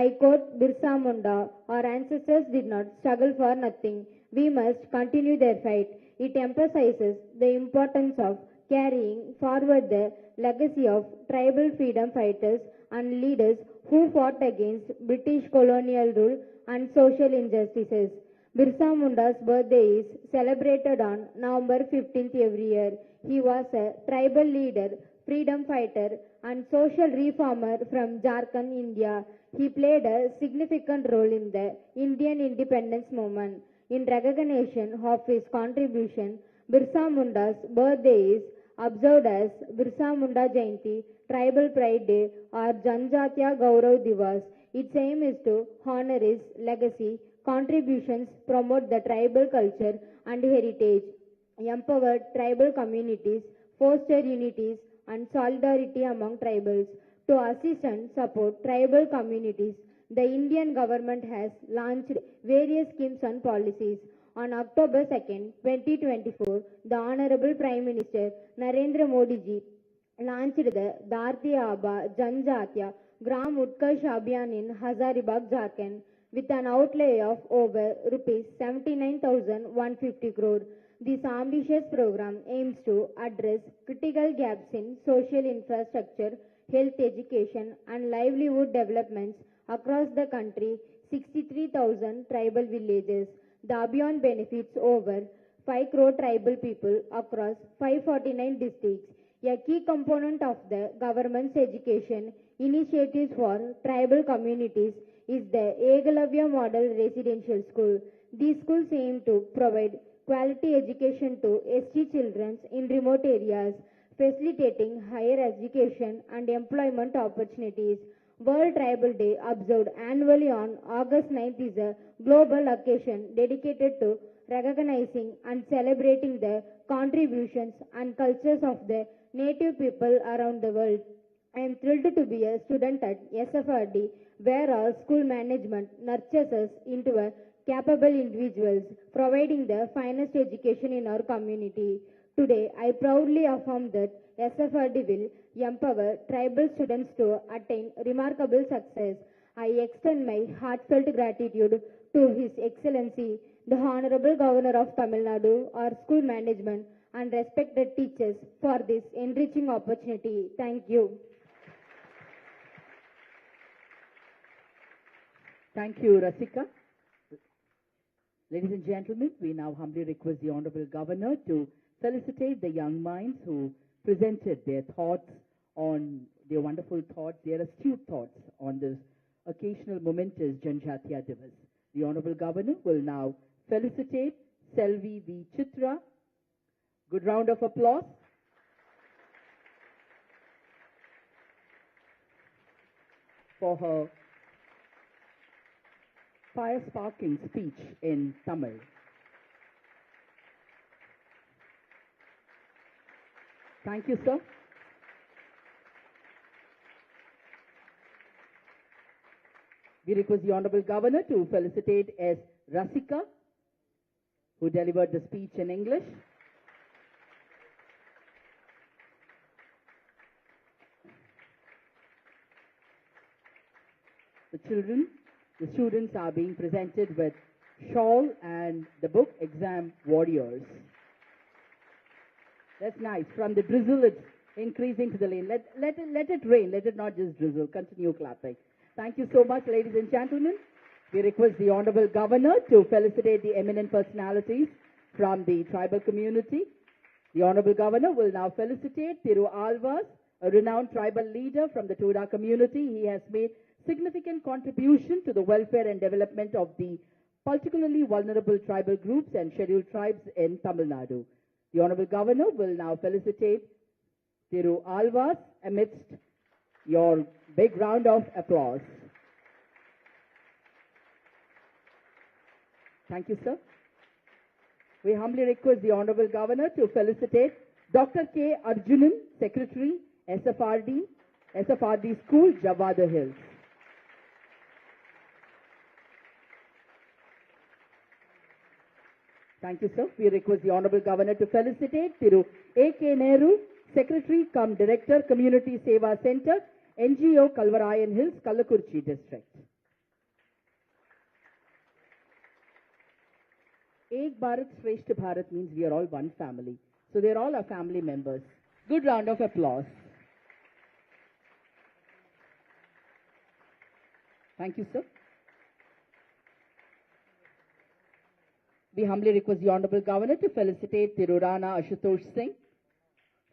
I quote Birsa Munda, our ancestors did not struggle for nothing. We must continue their fight. It emphasizes the importance of carrying forward the legacy of tribal freedom fighters and leaders who fought against British colonial rule and social injustices. Birsa Munda's birthday is celebrated on November 15th every year. He was a tribal leader, freedom fighter and social reformer from Jharkhand, India. He played a significant role in the Indian independence movement. In recognition of his contribution, Birsa Munda's birthday is observed as Birsa Munda Jayanti, Tribal Pride Day or Janjatiya Gaurav Divas. Its aim is to honor his legacy, contributions, promote the tribal culture and heritage, empower tribal communities, foster unities and solidarity among tribals. To assist and support tribal communities, the Indian government has launched various schemes and policies. On October 2nd, 2024, the Honorable Prime Minister Narendra Modi ji launched the Dharti Aba Janjatiya Gram Utkarsh Abhiyan in Hazaribagh, Jharkhand, with an outlay of over rupees 79,150 crore. This ambitious program aims to address critical gaps in social infrastructure, health, education and livelihood developments across the country, 63,000 tribal villages. The Abhiyan benefits over 5 crore tribal people across 549 districts. A key component of the government's education initiatives for tribal communities is the Ekalavya Model Residential School. These schools aim to provide quality education to ST children in remote areas, facilitating higher education and employment opportunities. World Tribal Day, observed annually on August 9th, is a global occasion dedicated to recognizing and celebrating the contributions and cultures of the native people around the world. I am thrilled to be a student at SFRD, where our school management nurtures us into a capable individuals, providing the finest education in our community. Today, I proudly affirm that SFRD will empower tribal students to attain remarkable success. I extend my heartfelt gratitude to His Excellency, the Honorable Governor of Tamil Nadu, our school management, and respected teachers for this enriching opportunity. Thank you. Thank you, Rasika. Ladies and gentlemen, we now humbly request the Honorable Governor to felicitate the young minds who presented their thoughts on, their wonderful thoughts, their astute thoughts on this occasional momentous Janjatiya Divas. The Honorable Governor will now felicitate Selvi V. Chitra. Good round of applause. For her fire-sparking speech in Tamil. Thank you, sir. We request the Honorable Governor to felicitate S. Rasika, who delivered the speech in English. The students are being presented with shawl and the book Exam Warriors. That's nice. From the drizzle, it's increasing to the rain. Let it rain. Let it not just drizzle. Continue clapping. Thank you so much, ladies and gentlemen. We request the Honorable Governor to felicitate the eminent personalities from the tribal community. The Honorable Governor will now felicitate Thiru Alvas, a renowned tribal leader from the Toda community. He has made significant contribution to the welfare and development of the particularly vulnerable tribal groups and scheduled tribes in Tamil Nadu. The Honorable Governor will now felicitate Thiru Alvas amidst your big round of applause. Thank you, sir. We humbly request the Honorable Governor to felicitate Dr. K. Arjunan, Secretary, SFRD School, Javada Hills. Thank you, sir. We request the Honorable Governor to felicitate Thiru A.K. Nehru, Secretary cum Director, Community Seva Center, NGO Kalvarayan Hills, Kallakurchi District. Ek Bharat Shreshth Bharat means we are all one family. So they are all our family members. Good round of applause. Thank you, sir. We humbly request the Honorable Governor to felicitate Thiru Rana Ashutosh Singh,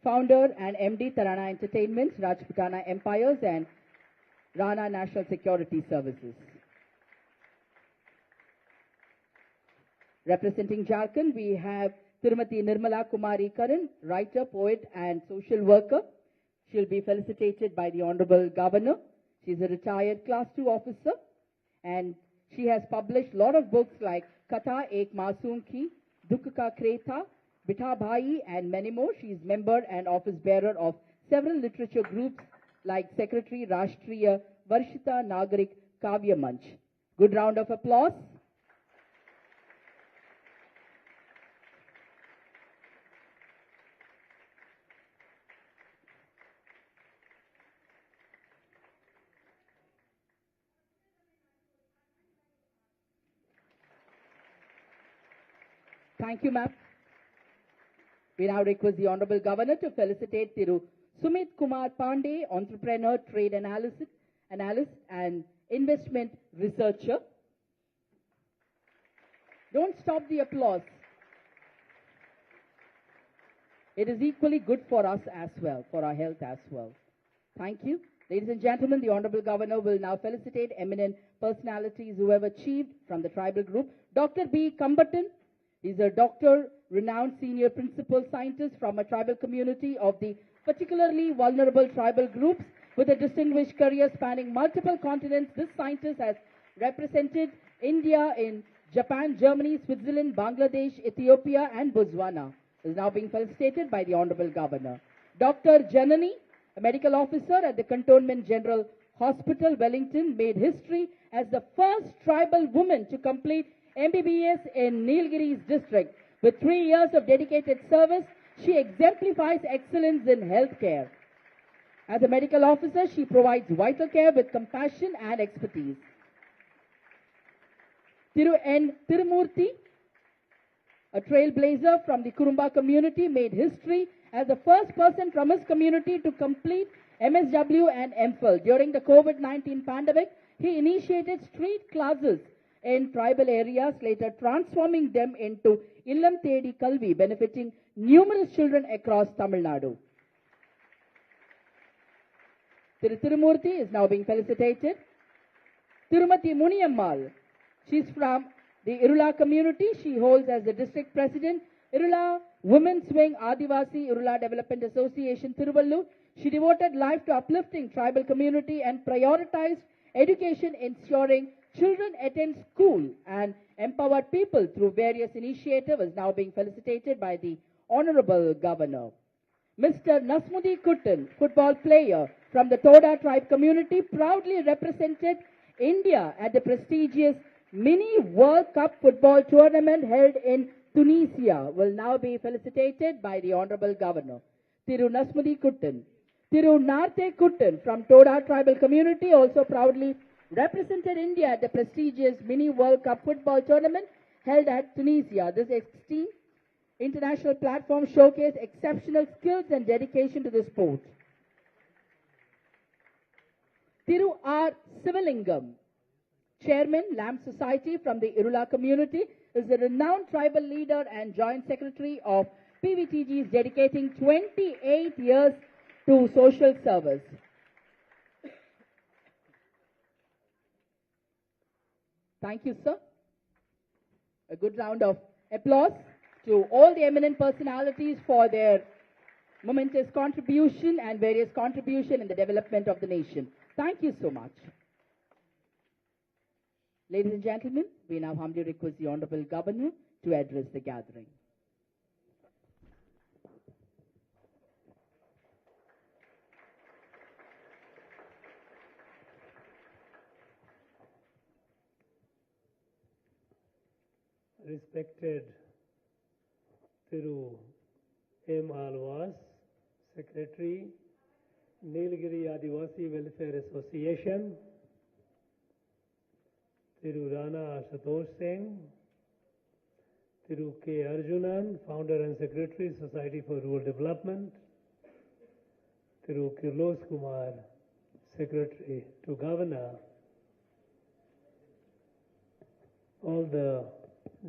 founder and MD Tarana Entertainment, Rajputana Empires and Rana National Security Services. Representing Jharkhand, we have Tirumati Nirmala Kumari Karan, writer, poet and social worker. She'll be felicitated by the Honorable Governor. She's a retired Class 2 officer and she has published a lot of books like Katha Ek Masoom Ki, Dukh Ka Kreta, Bitha Bhai and many more. She is member and office bearer of several literature groups like Secretary Rashtriya Varshita Nagarik Kavya Manch. Good round of applause. Thank you, ma'am. We now request the Honorable Governor to felicitate Thiru Sumit Kumar Pandey, entrepreneur, trade analyst and investment researcher. Don't stop the applause. It is equally good for us as well, for our health as well. Thank you. Ladies and gentlemen, the Honorable Governor will now felicitate eminent personalities who have achieved from the tribal group. Dr. B. Kambatan is a doctor, renowned senior principal scientist from a tribal community of the particularly vulnerable tribal groups with a distinguished career spanning multiple continents. This scientist has represented India in Japan, Germany, Switzerland, Bangladesh, Ethiopia and Botswana. Is now being felicitated by the Honorable Governor. Dr. Janani, a medical officer at the Cantonment General Hospital, Wellington, made history as the first tribal woman to complete MBBS in Nilgiris district. With 3 years of dedicated service, she exemplifies excellence in healthcare. As a medical officer, she provides vital care with compassion and expertise. Thiru N. Tirumurthy, a trailblazer from the Kurumba community, made history as the first person from his community to complete MSW and MPhil. During the COVID-19 pandemic, he initiated street classes in tribal areas, later transforming them into Illam Thedi Kalvi, benefiting numerous children across Tamil Nadu. Tirumurthy is now being felicitated. Tirumati Muniyammal, she's from the Irula community. She holds as the district president, Irula Women's Wing Adivasi Irula Development Association, Tiruvallur. She devoted life to uplifting tribal community and prioritized education, ensuring children attend school and empowered people through various initiatives, is now being felicitated by the Honorable Governor. Mr. Nasmudi Kuttan, football player from the Toda tribe community, proudly represented India at the prestigious Mini World Cup football tournament held in Tunisia, will now be felicitated by the Honorable Governor. Thiru Nasmudi Kuttan. Thiru Narte Kuttan from Toda tribal community also proudly represented India at the prestigious Mini World Cup football tournament held at Tunisia. This esteemed international platform showcased exceptional skills and dedication to the sport. Thiru R. Sivalingam, Chairman, Lamb Society from the Irula community, is a renowned tribal leader and Joint Secretary of PVTGs, dedicating 28 years to social service. Thank you, sir. A good round of applause to all the eminent personalities for their momentous contribution and various contribution in the development of the nation. Thank you so much. Ladies and gentlemen, we now humbly request the Honorable Governor to address the gathering. Respected Thiru M. Alwas, Secretary, Nilgiri Adivasi Welfare Association, Thiru Rana Ashutosh Singh, Thiru K. Arjunan, Founder and Secretary, Society for Rural Development, Thiru Kirlos Kumar, Secretary to Governor, all the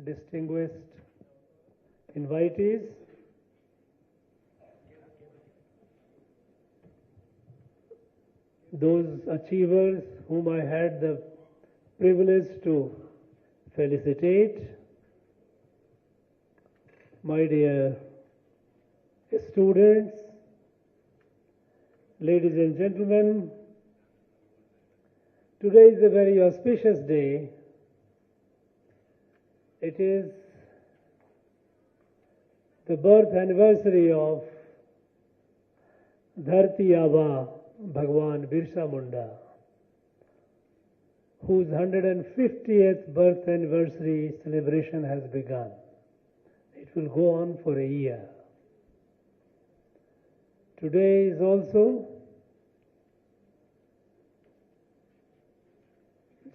distinguished invitees, those achievers whom I had the privilege to felicitate, my dear students, ladies and gentlemen, today is a very auspicious day. It is the birth anniversary of Dharti Aba Bhagwan Birsa Munda, whose 150th birth anniversary celebration has begun. It will go on for a year. Today is also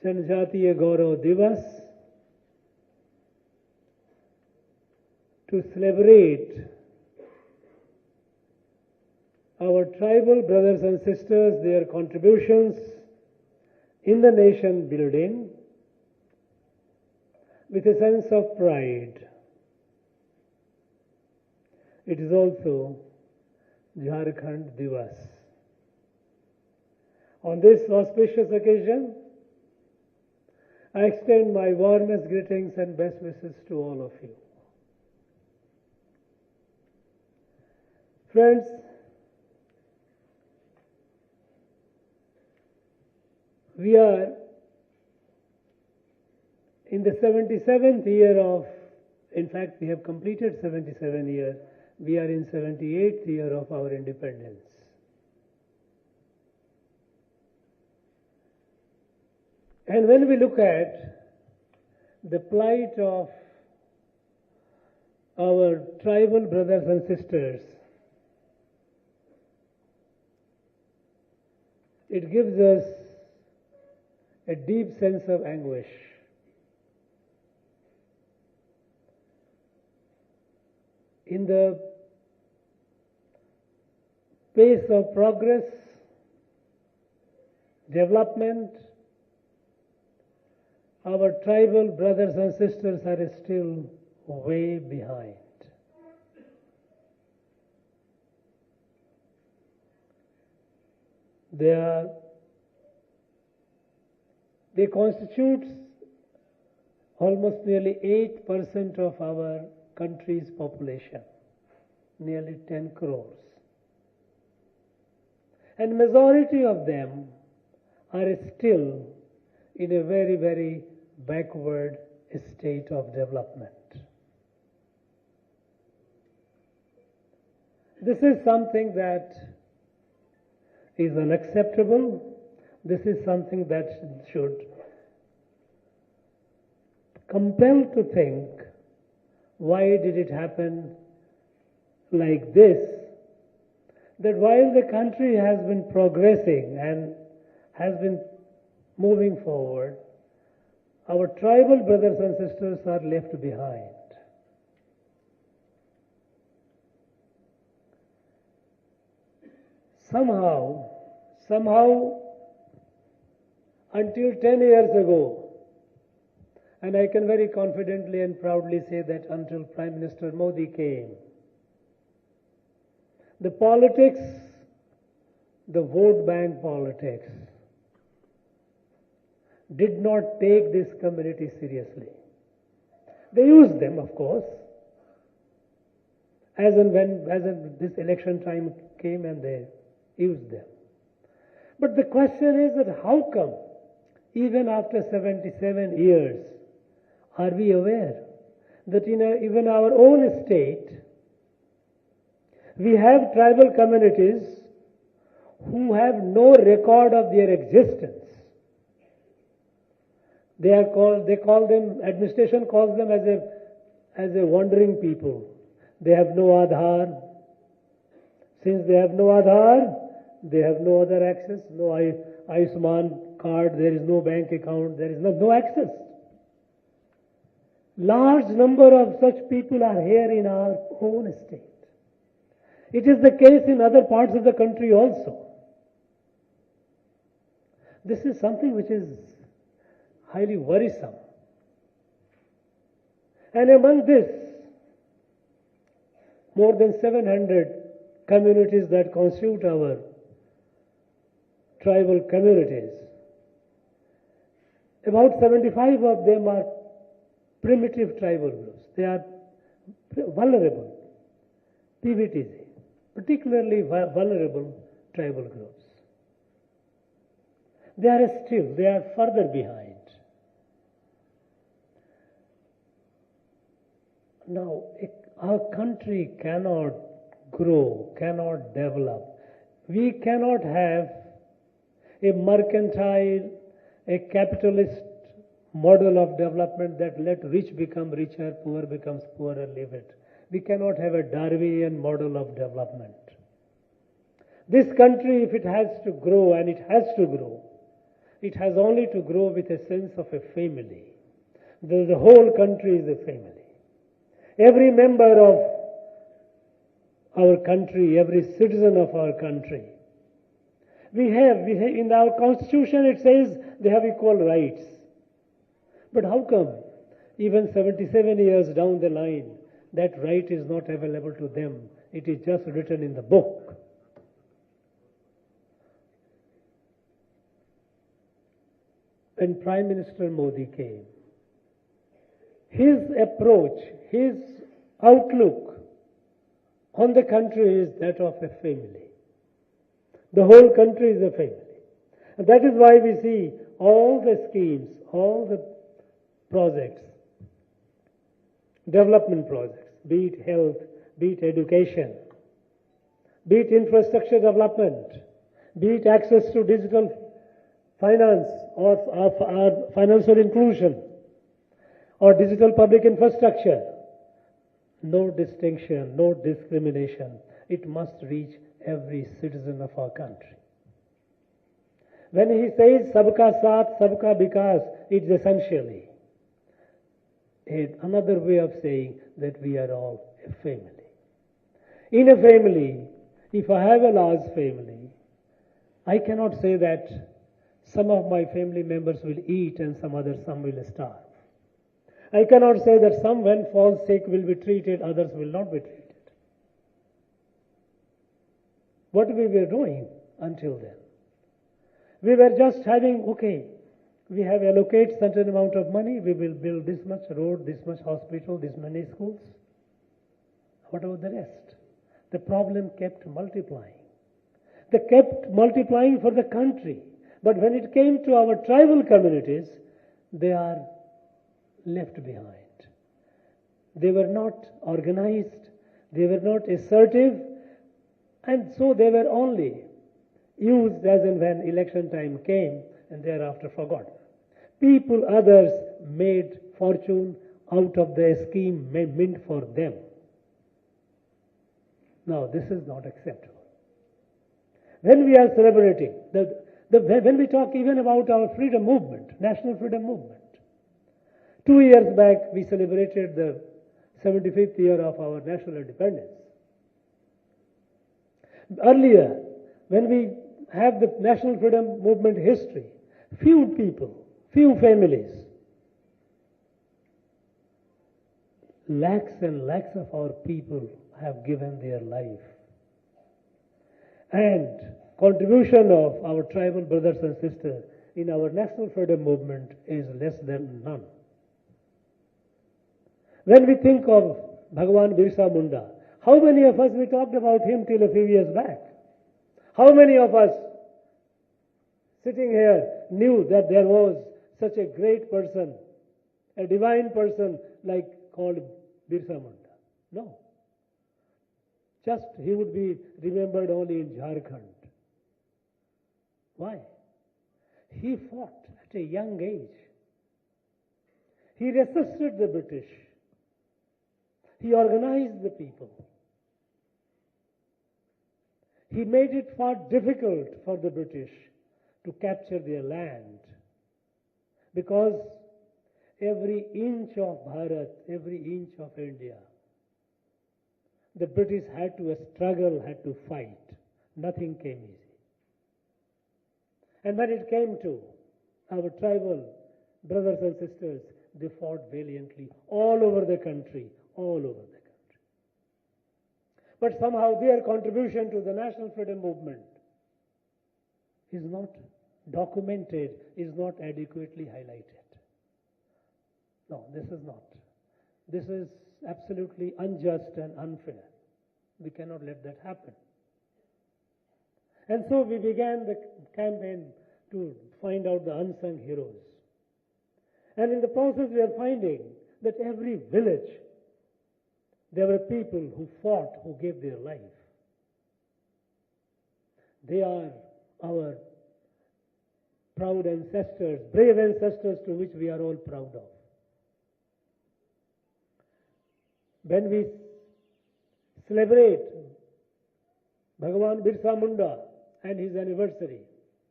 Janjatiya Gaurav Divas, to celebrate our tribal brothers and sisters, their contributions in the nation building with a sense of pride. It is also Jharkhand Divas. On this auspicious occasion, I extend my warmest greetings and best wishes to all of you. Friends, we are in the 77th year of, in fact, we have completed 77 years. We are in 78th year of our independence. And when we look at the plight of our tribal brothers and sisters, it gives us a deep sense of anguish. In the pace of progress, development, our tribal brothers and sisters are still way behind. They constitute almost nearly 8% of our country's population, nearly 10 crores. And majority of them are still in a very, very backward state of development. This is something that is unacceptable. This is something that should compel to think, why did it happen like this? That while the country has been progressing and has been moving forward, our tribal brothers and sisters are left behind. Somehow, until 10 years ago, and I can very confidently and proudly say that until Prime Minister Modi came, the politics, the vote bank politics, did not take this community seriously. They used them, of course, as and when this election time came, and they used them. But the question is that how come, even after 77 years, are we aware that in even our own state, we have tribal communities who have no record of their existence? Administration calls them as a wandering people. They have no Aadhaar. Since they have no Aadhaar, they have no other access, no Ayushman card, there is no bank account, there is no access. Large number of such people are here in our own state. It is the case in other parts of the country also. This is something which is highly worrisome. And among this, more than 700 communities that constitute our tribal communities, about 75 of them are primitive tribal groups. They are vulnerable, PVTs, particularly vulnerable tribal groups. They are further behind. Now, our country cannot grow, cannot develop. We cannot have a mercantile, a capitalist model of development that let rich become richer, poor becomes poorer, leave it. We cannot have a Darwinian model of development. This country, if it has to grow, and it has to grow, it has only to grow with a sense of a family. The whole country is a family. Every member of our country, every citizen of our country, we have in our constitution it says they have equal rights. But how come even 77 years down the line that right is not available to them? It is just written in the book. When Prime Minister Modi came, his approach, his outlook on the country is that of a family. The whole country is a family. And that is why we see all the schemes, all the projects, development projects, be it health, be it education, be it infrastructure development, be it access to digital finance or financial inclusion or digital public infrastructure. No distinction, no discrimination. It must reach every citizen of our country. When he says Sabka Saath, Sabka Vikas, it's essentially another way of saying that we are all a family. In a family, if I have a large family, I cannot say that some of my family members will eat and some will starve. I cannot say that some, when fall sick, will be treated, others will not be treated. What we were doing until then. We were just having, okay, we have allocated certain amount of money, we will build this much road, this much hospital, this many schools. What about the rest? The problem kept multiplying. They kept multiplying for the country. But when it came to our tribal communities, they are left behind. They were not organized, they were not assertive, and so they were only used as and when election time came and thereafter forgotten. People, others made fortune out of the scheme meant for them. Now, this is not acceptable. When we are celebrating, when we talk even about our freedom movement, national freedom movement, 2 years back we celebrated the 75th year of our national independence. Earlier, when we have the national freedom movement history, few people, few families, lakhs and lakhs of our people have given their life. And contribution of our tribal brothers and sisters in our national freedom movement is less than none. When we think of Bhagwan Birsa Munda, how many of us we talked about him till a few years back? How many of us sitting here knew that there was such a great person, a divine person like called Birsa Munda? No. Just he would be remembered only in Jharkhand. Why? He fought at a young age. He resisted the British. He organized the people. He made it far difficult for the British to capture their land, because every inch of Bharat, every inch of India, the British had to struggle, had to fight. Nothing came easy. And when it came to our tribal brothers and sisters, they fought valiantly all over the country, all over the country. But somehow their contribution to the national freedom movement is not documented, is not adequately highlighted. No, this is not. This is absolutely unjust and unfair. We cannot let that happen. And so we began the campaign to find out the unsung heroes. And in the process we are finding that every village, there were people who fought, who gave their life. They are our proud ancestors, brave ancestors to which we are all proud of. When we celebrate Bhagwan Birsa Munda and his anniversary,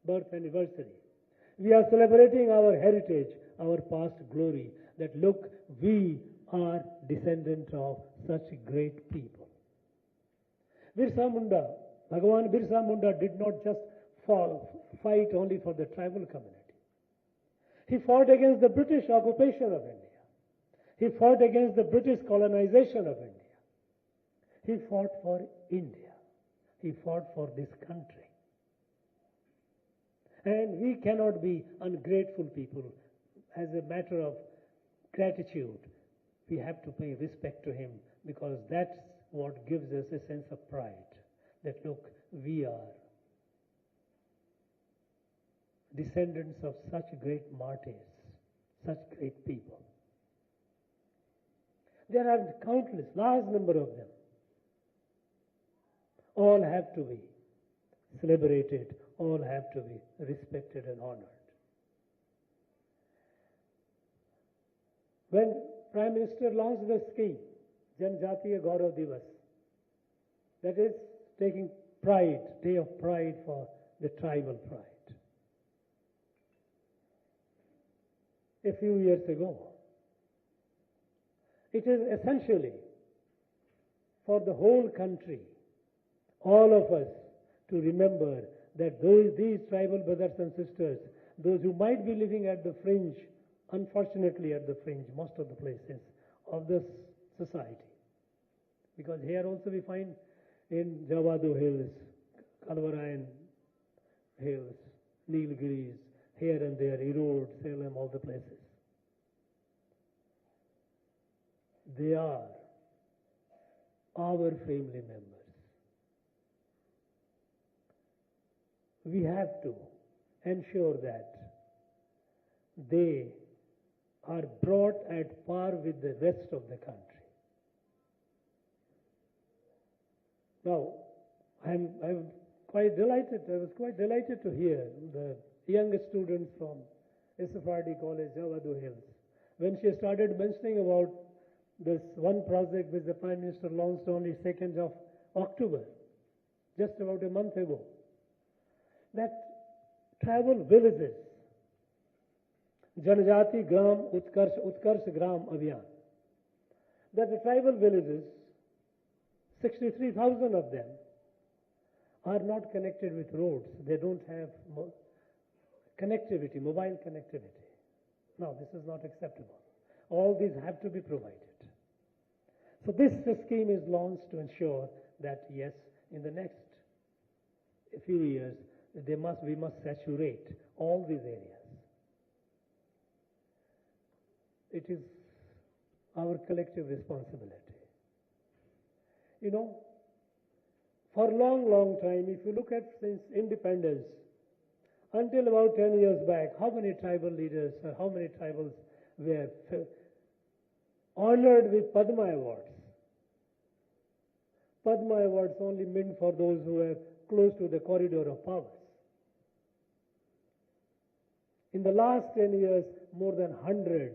birth anniversary, we are celebrating our heritage, our past glory, that look, we are descendants of such great people. Birsa Munda, Bhagwan Birsa Munda did not just fight only for the tribal community. He fought against the British occupation of India. He fought against the British colonization of India. He fought for India. He fought for this country. And we cannot be ungrateful people. As a matter of gratitude, we have to pay respect to him, because that's what gives us a sense of pride. That look, we are descendants of such great martyrs, such great people. There are countless, large number of them. All have to be celebrated, all have to be respected and honored. When Prime Minister launched the scheme, Janjatiya Gaurav Divas, that is taking pride, day of pride for the tribal pride. A few years ago, it is essentially for the whole country, all of us, to remember that these tribal brothers and sisters, those who might be living at the fringe, unfortunately at the fringe, most of the places of this society. Because here also we find in Javadu Hills, Kalvarayan Hills, Nilgiris, here and there, Erode, Salem, all the places. They are our family members. We have to ensure that they are brought at par with the rest of the country. Now, I'm quite delighted. I was quite delighted to hear the young students from SFRD College, Javadu Hills, when she started mentioning about this one project which the Prime Minister launched only 2nd of October, just about a month ago. That tribal villages, Janjati Gram Utkarsh Gram Abhiyan, that the tribal villages, 63,000 of them, are not connected with roads. They don't have connectivity, mobile connectivity. No, this is not acceptable. All these have to be provided. So this scheme is launched to ensure that, yes, in the next few years, we must saturate all these areas. It is our collective responsibility. You know, for a long time, if you look at since independence, until about 10 years back, how many tribal leaders or how many tribals were honored with Padma Awards? Padma Awards only meant for those who were close to the corridor of powers. In the last 10 years, more than 100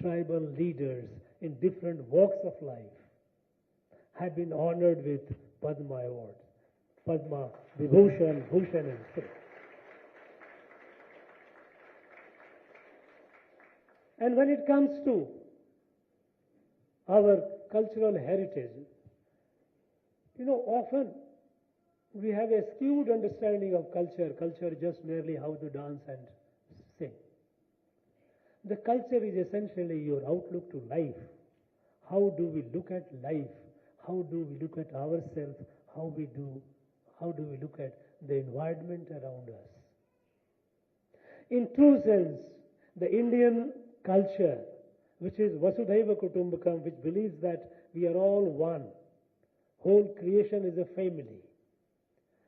tribal leaders in different walks of life have been honored with Padma Awards, Padma Vibhushan, Bhushan and so. And when it comes to our cultural heritage, you know, often we have a skewed understanding of culture. Culture is just merely how to dance and sing. The culture is essentially your outlook to life. How do we look at life? How do we look at ourselves? How do we look at the environment around us? In true sense, the Indian culture, which is Vasudhaiva Kutumbakam, which believes that we are all one. Whole creation is a family.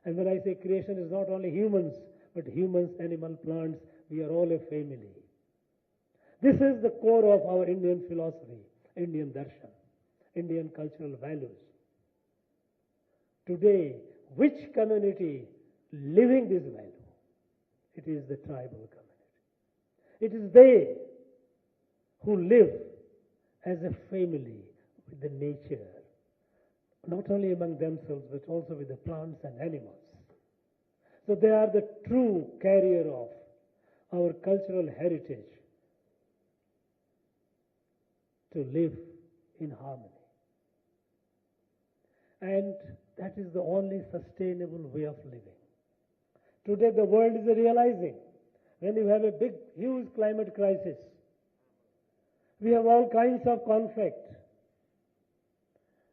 And when I say creation, is not only humans, but humans, animal, plants, we are all a family. This is the core of our Indian philosophy, Indian darshan, Indian cultural values. Today, which community living this value? It is the tribal community. It is they who live as a family with the nature, not only among themselves, but also with the plants and animals. So they are the true carrier of our cultural heritage to live in harmony. And that is the only sustainable way of living. Today the world is realizing, when you have a big, huge climate crisis, we have all kinds of conflict.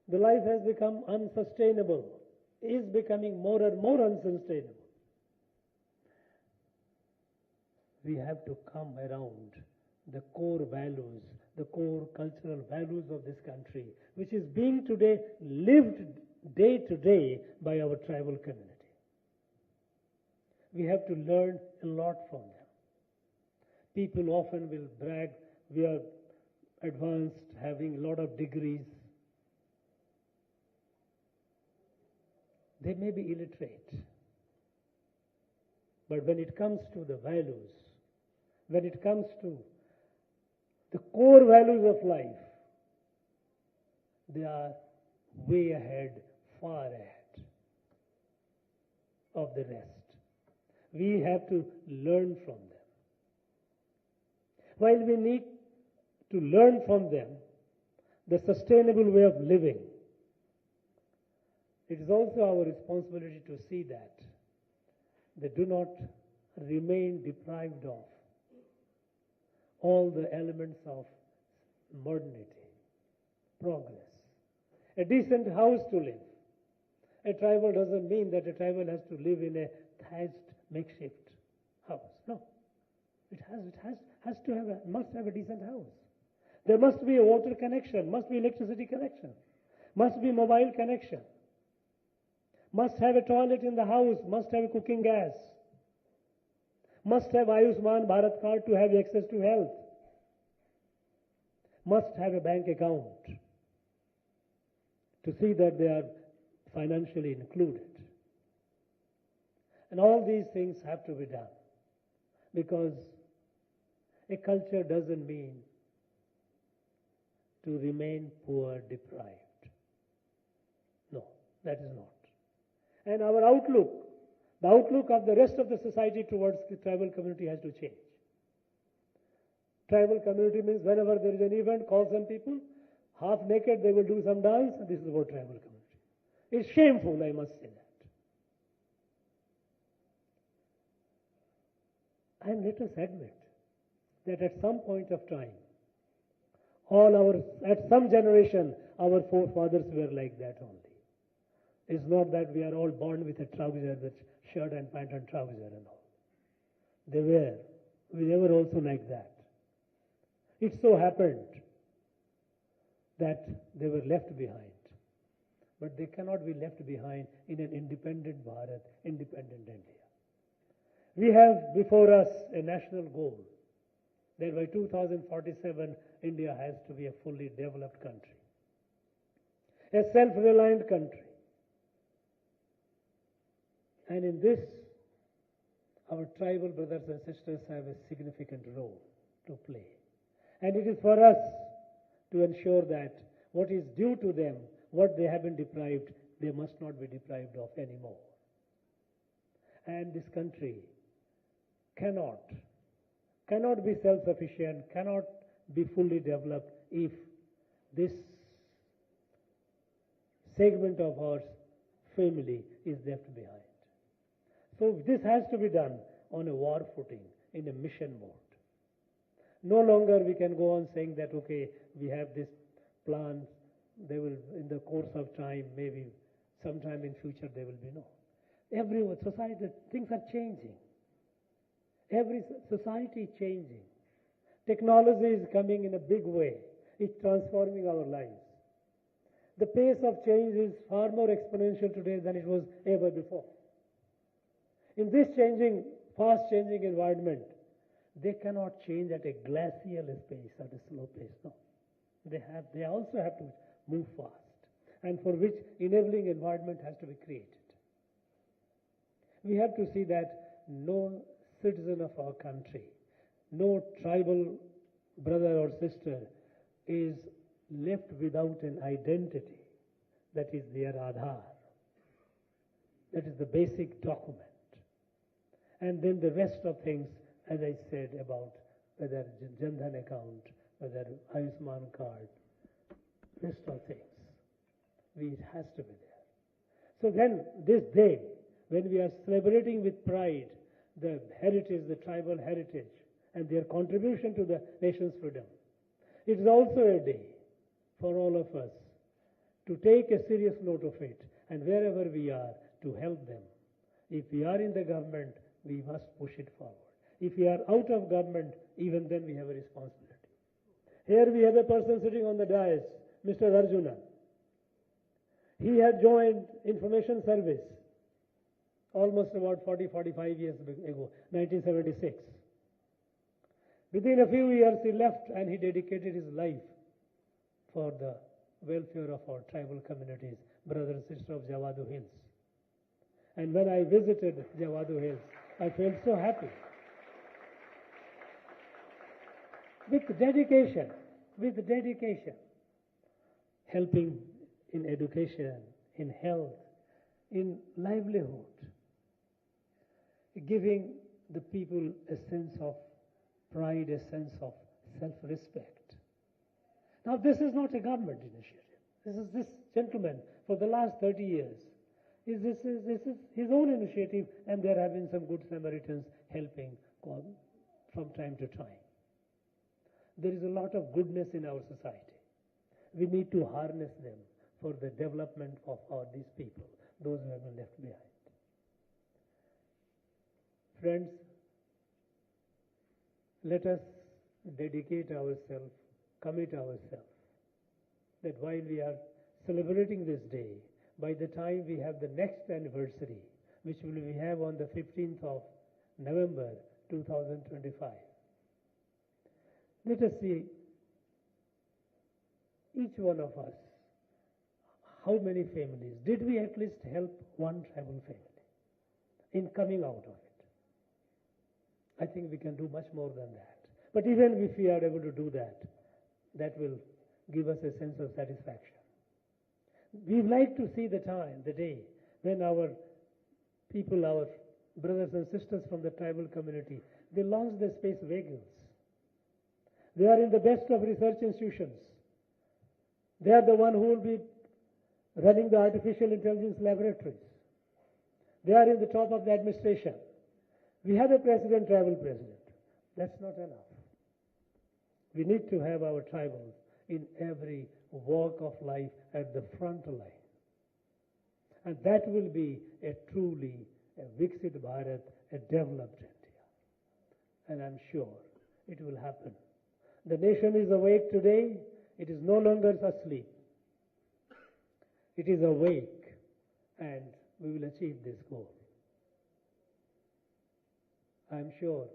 The life has become unsustainable, is becoming more and more unsustainable. We have to come around the core values, the core cultural values of this country, which is being today lived day to day by our tribal community. We have to learn a lot from them. People often will brag, we are advanced, having a lot of degrees. They may be illiterate. But when it comes to the values, when it comes to the core values of life, they are way ahead, far ahead of the rest. We have to learn from them. While we need to learn from them the sustainable way of living, it is also our responsibility to see that they do not remain deprived of all the elements of modernity, progress. A decent house to live. A tribal doesn't mean that a tribal has to live in a thatched makeshift house. No. It has to have must have a decent house. There must be a water connection, must be electricity connection, must be mobile connection, must have a toilet in the house, must have a cooking gas, must have Ayushman Bharat card to have access to health, must have a bank account to see that they are financially included. And all these things have to be done, because a culture doesn't mean to remain poor, deprived. No, that is not. And our outlook, the outlook of the rest of the society towards the tribal community has to change. Tribal community means whenever there is an event, call some people, half naked, they will do some dance, and this is about tribal community. It's shameful, I must say that. And let us admit that at some point of time, at some generation, our forefathers were like that only. It's not that we are all born with a trouser, with shirt and pant and trouser and all. They were also like that. It so happened that they were left behind. But they cannot be left behind in an independent Bharat, independent India. We have before us a national goal that by 2047, India has to be a fully developed country, a self-reliant country. And in this, our tribal brothers and sisters have a significant role to play. And it is for us to ensure that what is due to them, what they have been deprived, they must not be deprived of anymore. And this country cannot be self-sufficient, cannot be fully developed if this segment of our family is left behind. So this has to be done on a war footing, in a mission mode. No longer we can go on saying that, okay, we have this plan, they will, in the course of time, maybe sometime in future, there will be no. Every society, things are changing. Every society is changing. Technology is coming in a big way. It's transforming our lives. The pace of change is far more exponential today than it was ever before. In this fast changing environment, they cannot change at a glacial pace, at a slow pace. No. They also have to move fast, and for which enabling environment has to be created. We have to see that no citizen of our country, no tribal brother or sister is left without an identity. That is their Aadhaar. That is the basic document. And then the rest of things, as I said, about whether Jan Dhan account, whether Ayushman card, rest of things, it has to be there. So then this day, when we are celebrating with pride the heritage, the tribal heritage, and their contribution to the nation's freedom, it is also a day for all of us to take a serious note of it, and wherever we are, to help them. If we are in the government, we must push it forward. If we are out of government, even then we have a responsibility. Here we have a person sitting on the dais, Mr. Arjuna. He had joined Information Service almost about 40-45 years ago, 1976. Within a few years he left and he dedicated his life for the welfare of our tribal communities, brother and sister of Javadu Hills. And when I visited Javadu Hills, I felt so happy. With dedication, helping in education, in health, in livelihood, giving the people a sense of pride, a sense of self-respect. Now, this is not a government initiative. This gentleman, for the last 30 years, this is his own initiative, and there have been some good Samaritans helping from time to time. There is a lot of goodness in our society. We need to harness them for the development of these people, those who have been left behind. Friends, let us dedicate ourselves, commit ourselves, that while we are celebrating this day, by the time we have the next anniversary, which we have on the 15th of November 2025, let us see each one of us, how many families, did we at least help one tribal family in coming out of it? I think we can do much more than that. But even if we are able to do that, that will give us a sense of satisfaction. We like to see the time, the day, when our people, our brothers and sisters from the tribal community, they launch their space vehicles. They are in the best of research institutions. They are the one who will be running the artificial intelligence laboratories. They are in the top of the administration. We have a president, tribal president. That's not enough. We need to have our tribals in every walk of life at the front line. And that will be a truly a Viksit Bharat, a developed India. And I'm sure it will happen. The nation is awake today. It is no longer asleep. It is awake, and we will achieve this goal. I'm sure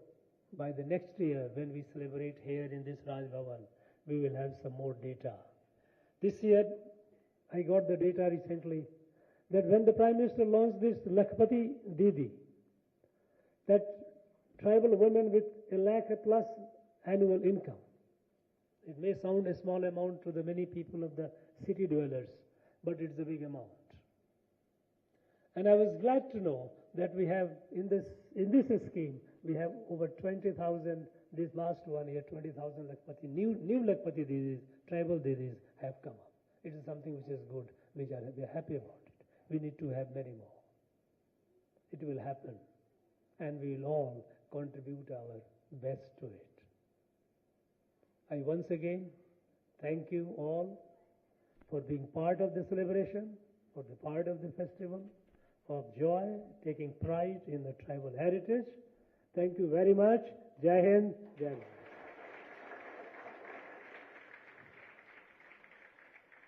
by the next year, when we celebrate here in this Raj Bhavan, we will have some more data. This year, I got the data recently that when the Prime Minister launched this Lakhpati Didi, that tribal women with a lakh plus annual income, it may sound a small amount to the many people of the city dwellers, but it's a big amount. And I was glad to know that we have in this scheme, we have over 20,000, this last 1 year, 20,000 Lakhpati, new Lakhpati Didis, tribal Didis have come up. It is something which is good, we are happy about it. We need to have many more. It will happen, and we will all contribute our best to it. I once again thank you all for being part of the celebration, for the part of the festival of joy, taking pride in the tribal heritage. Thank you very much. Jai Hind, Jai Bharat.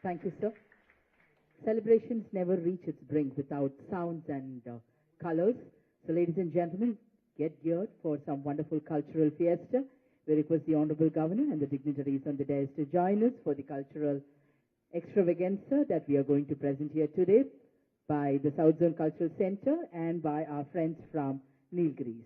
Thank you, sir. Celebrations never reach its brink without sounds and colors. So, ladies and gentlemen, get geared for some wonderful cultural fiesta. We request the Honorable Governor and the dignitaries on the dais to join us for the cultural extravaganza that we are going to present here today by the South Zone Cultural Center and by our friends from Nilgiris.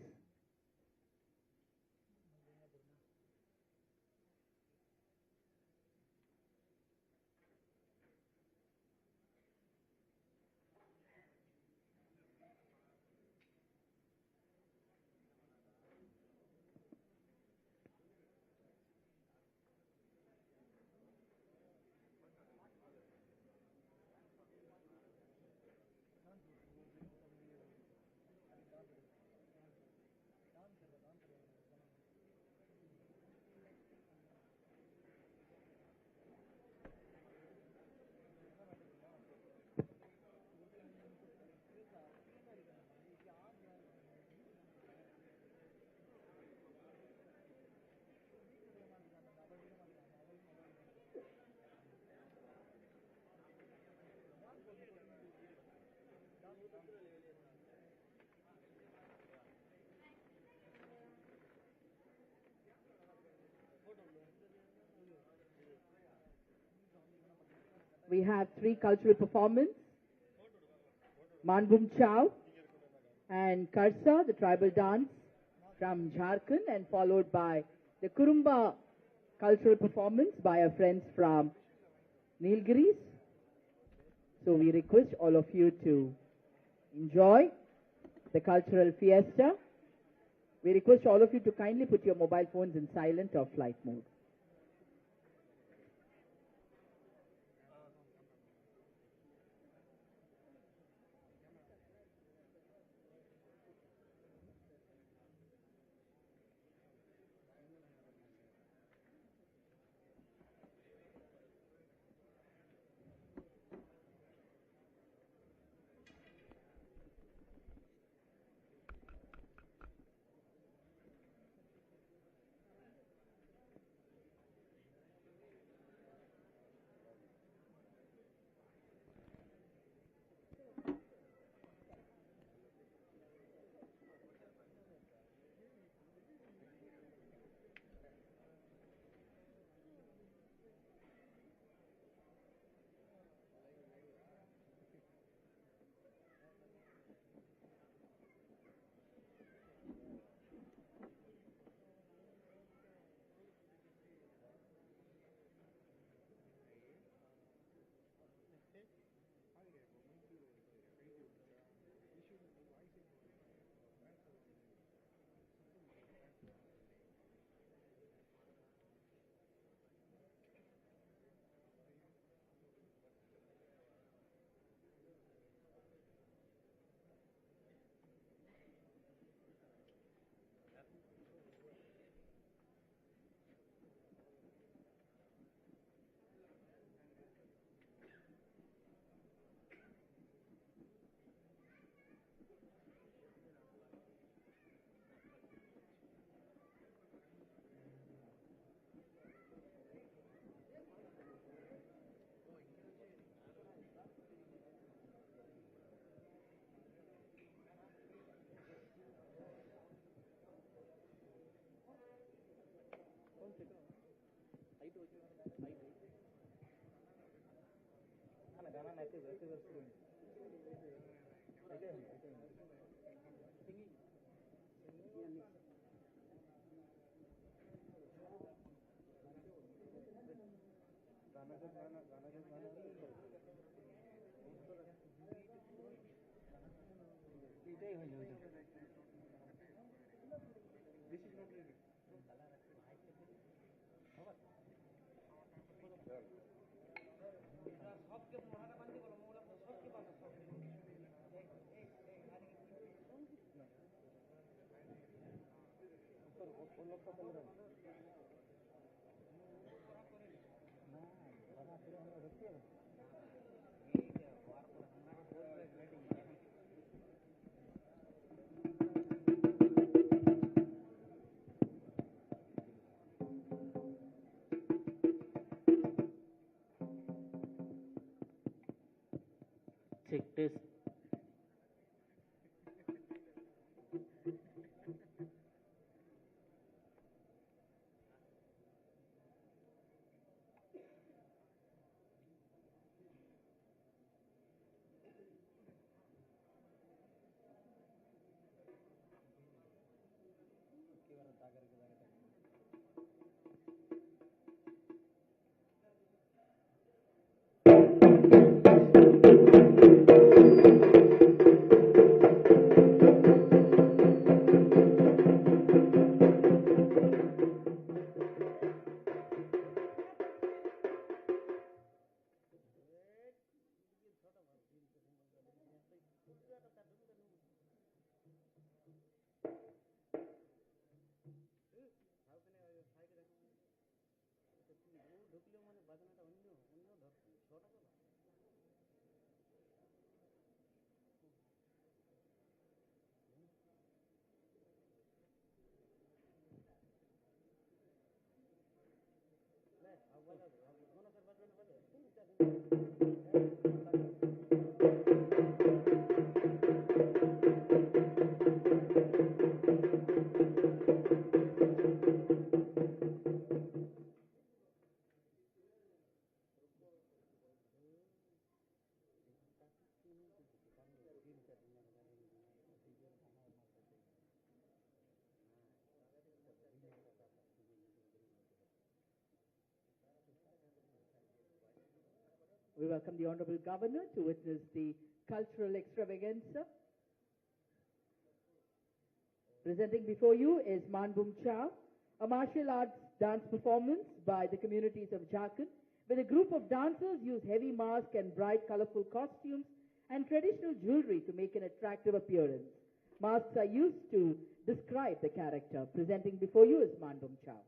We have three cultural performances, Manbum Chow and Karsa, the tribal dance from Jharkhand, and followed by the Kurumba cultural performance by our friends from Nilgiris. So we request all of you to enjoy the cultural fiesta. We request all of you to kindly put your mobile phones in silent or flight mode. Check test. We welcome the Honorable Governor to witness the cultural extravaganza. Presenting before you is Manbum Chow, a martial arts dance performance by the communities of Jharkhand, where a group of dancers use heavy masks and bright colorful costumes and traditional jewelry to make an attractive appearance. Masks are used to describe the character. Presenting before you is Manbum Chow.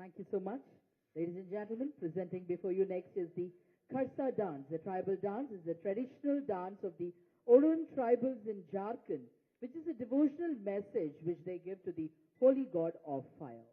Thank you so much. Ladies and gentlemen, presenting before you next is the Kharsa dance. The tribal dance is the traditional dance of the Orun tribals in Jharkhand, which is a devotional message which they give to the holy god of fire.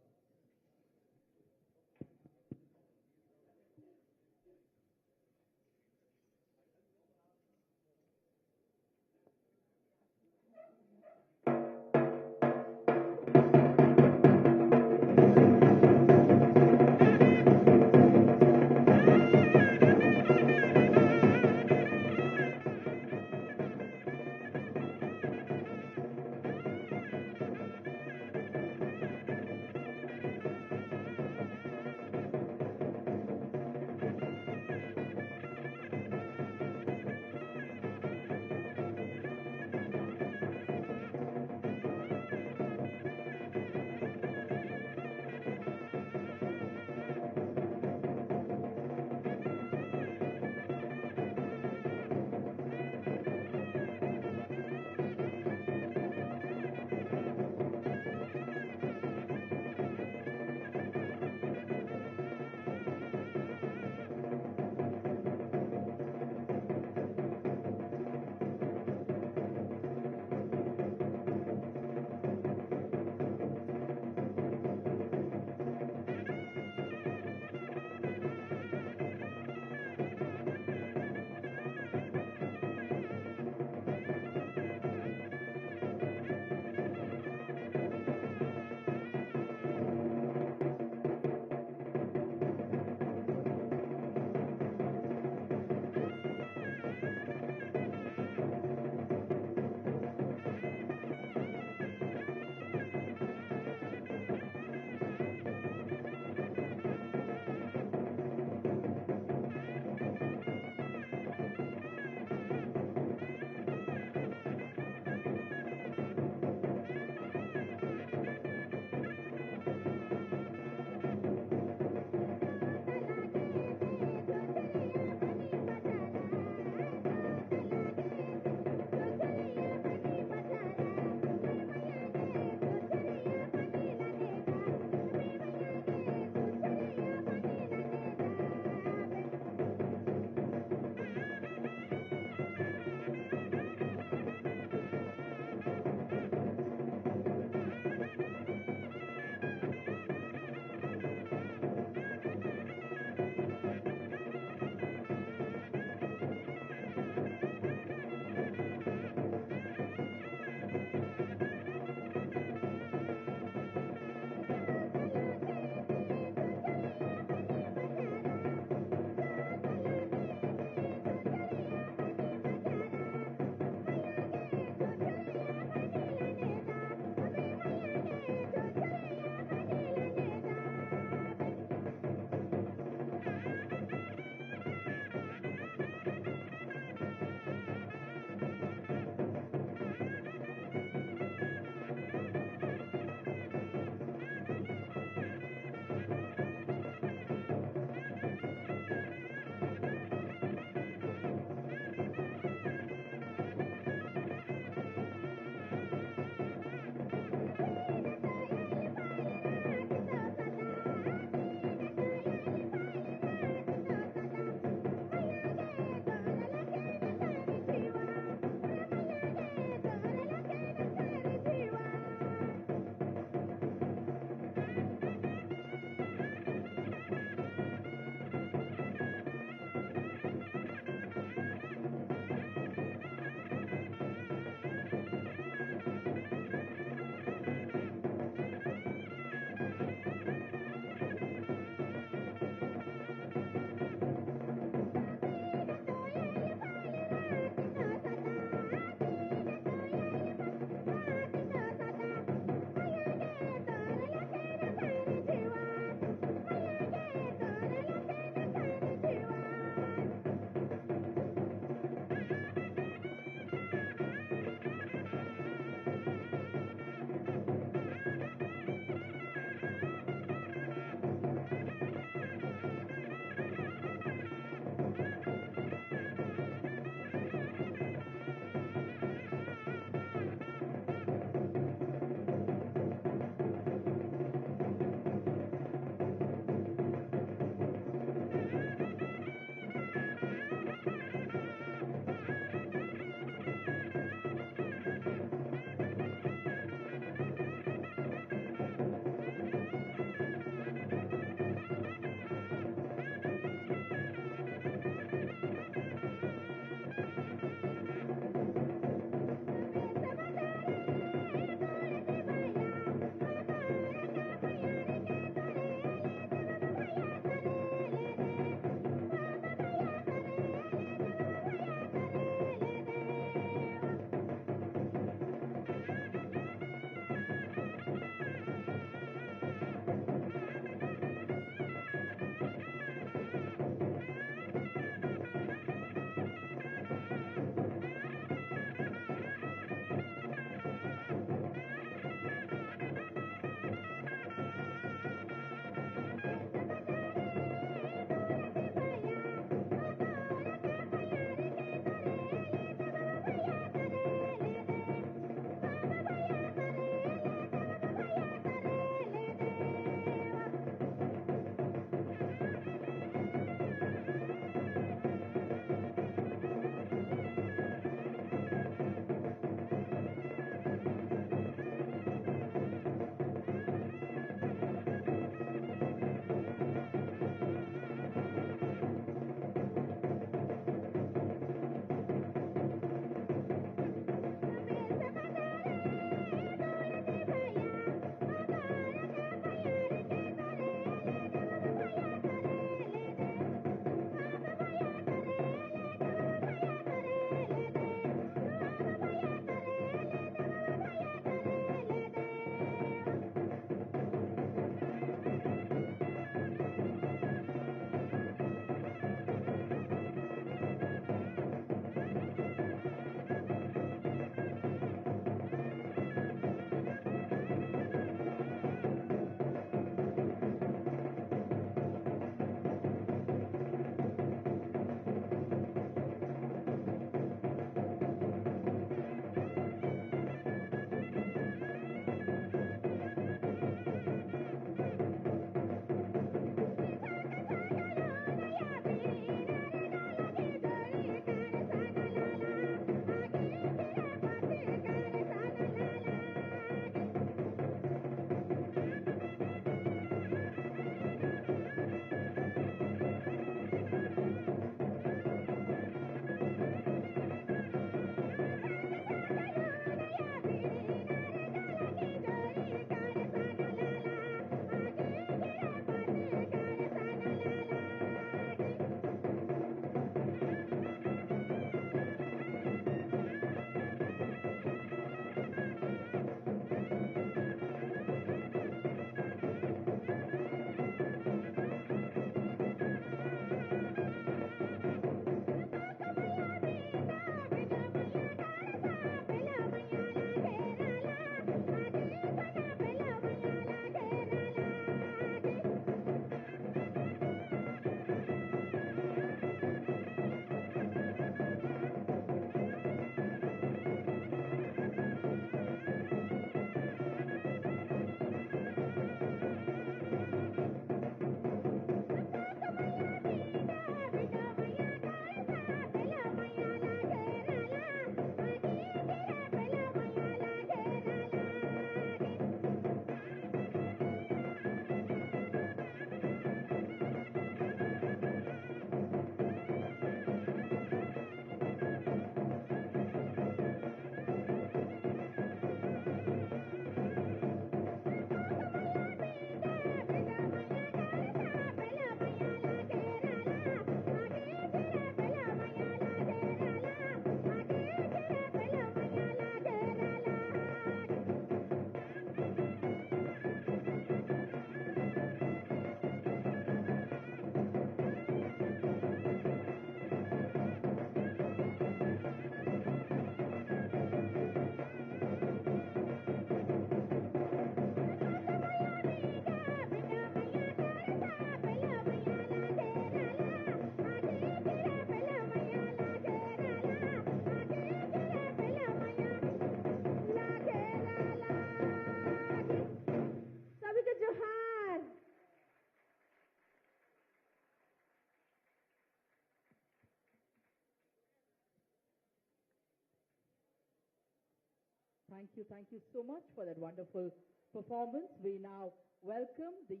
Thank you so much for that wonderful performance. We now welcome the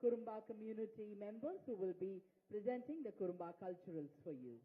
Kurumba community members who will be presenting the Kurumba culturals for you.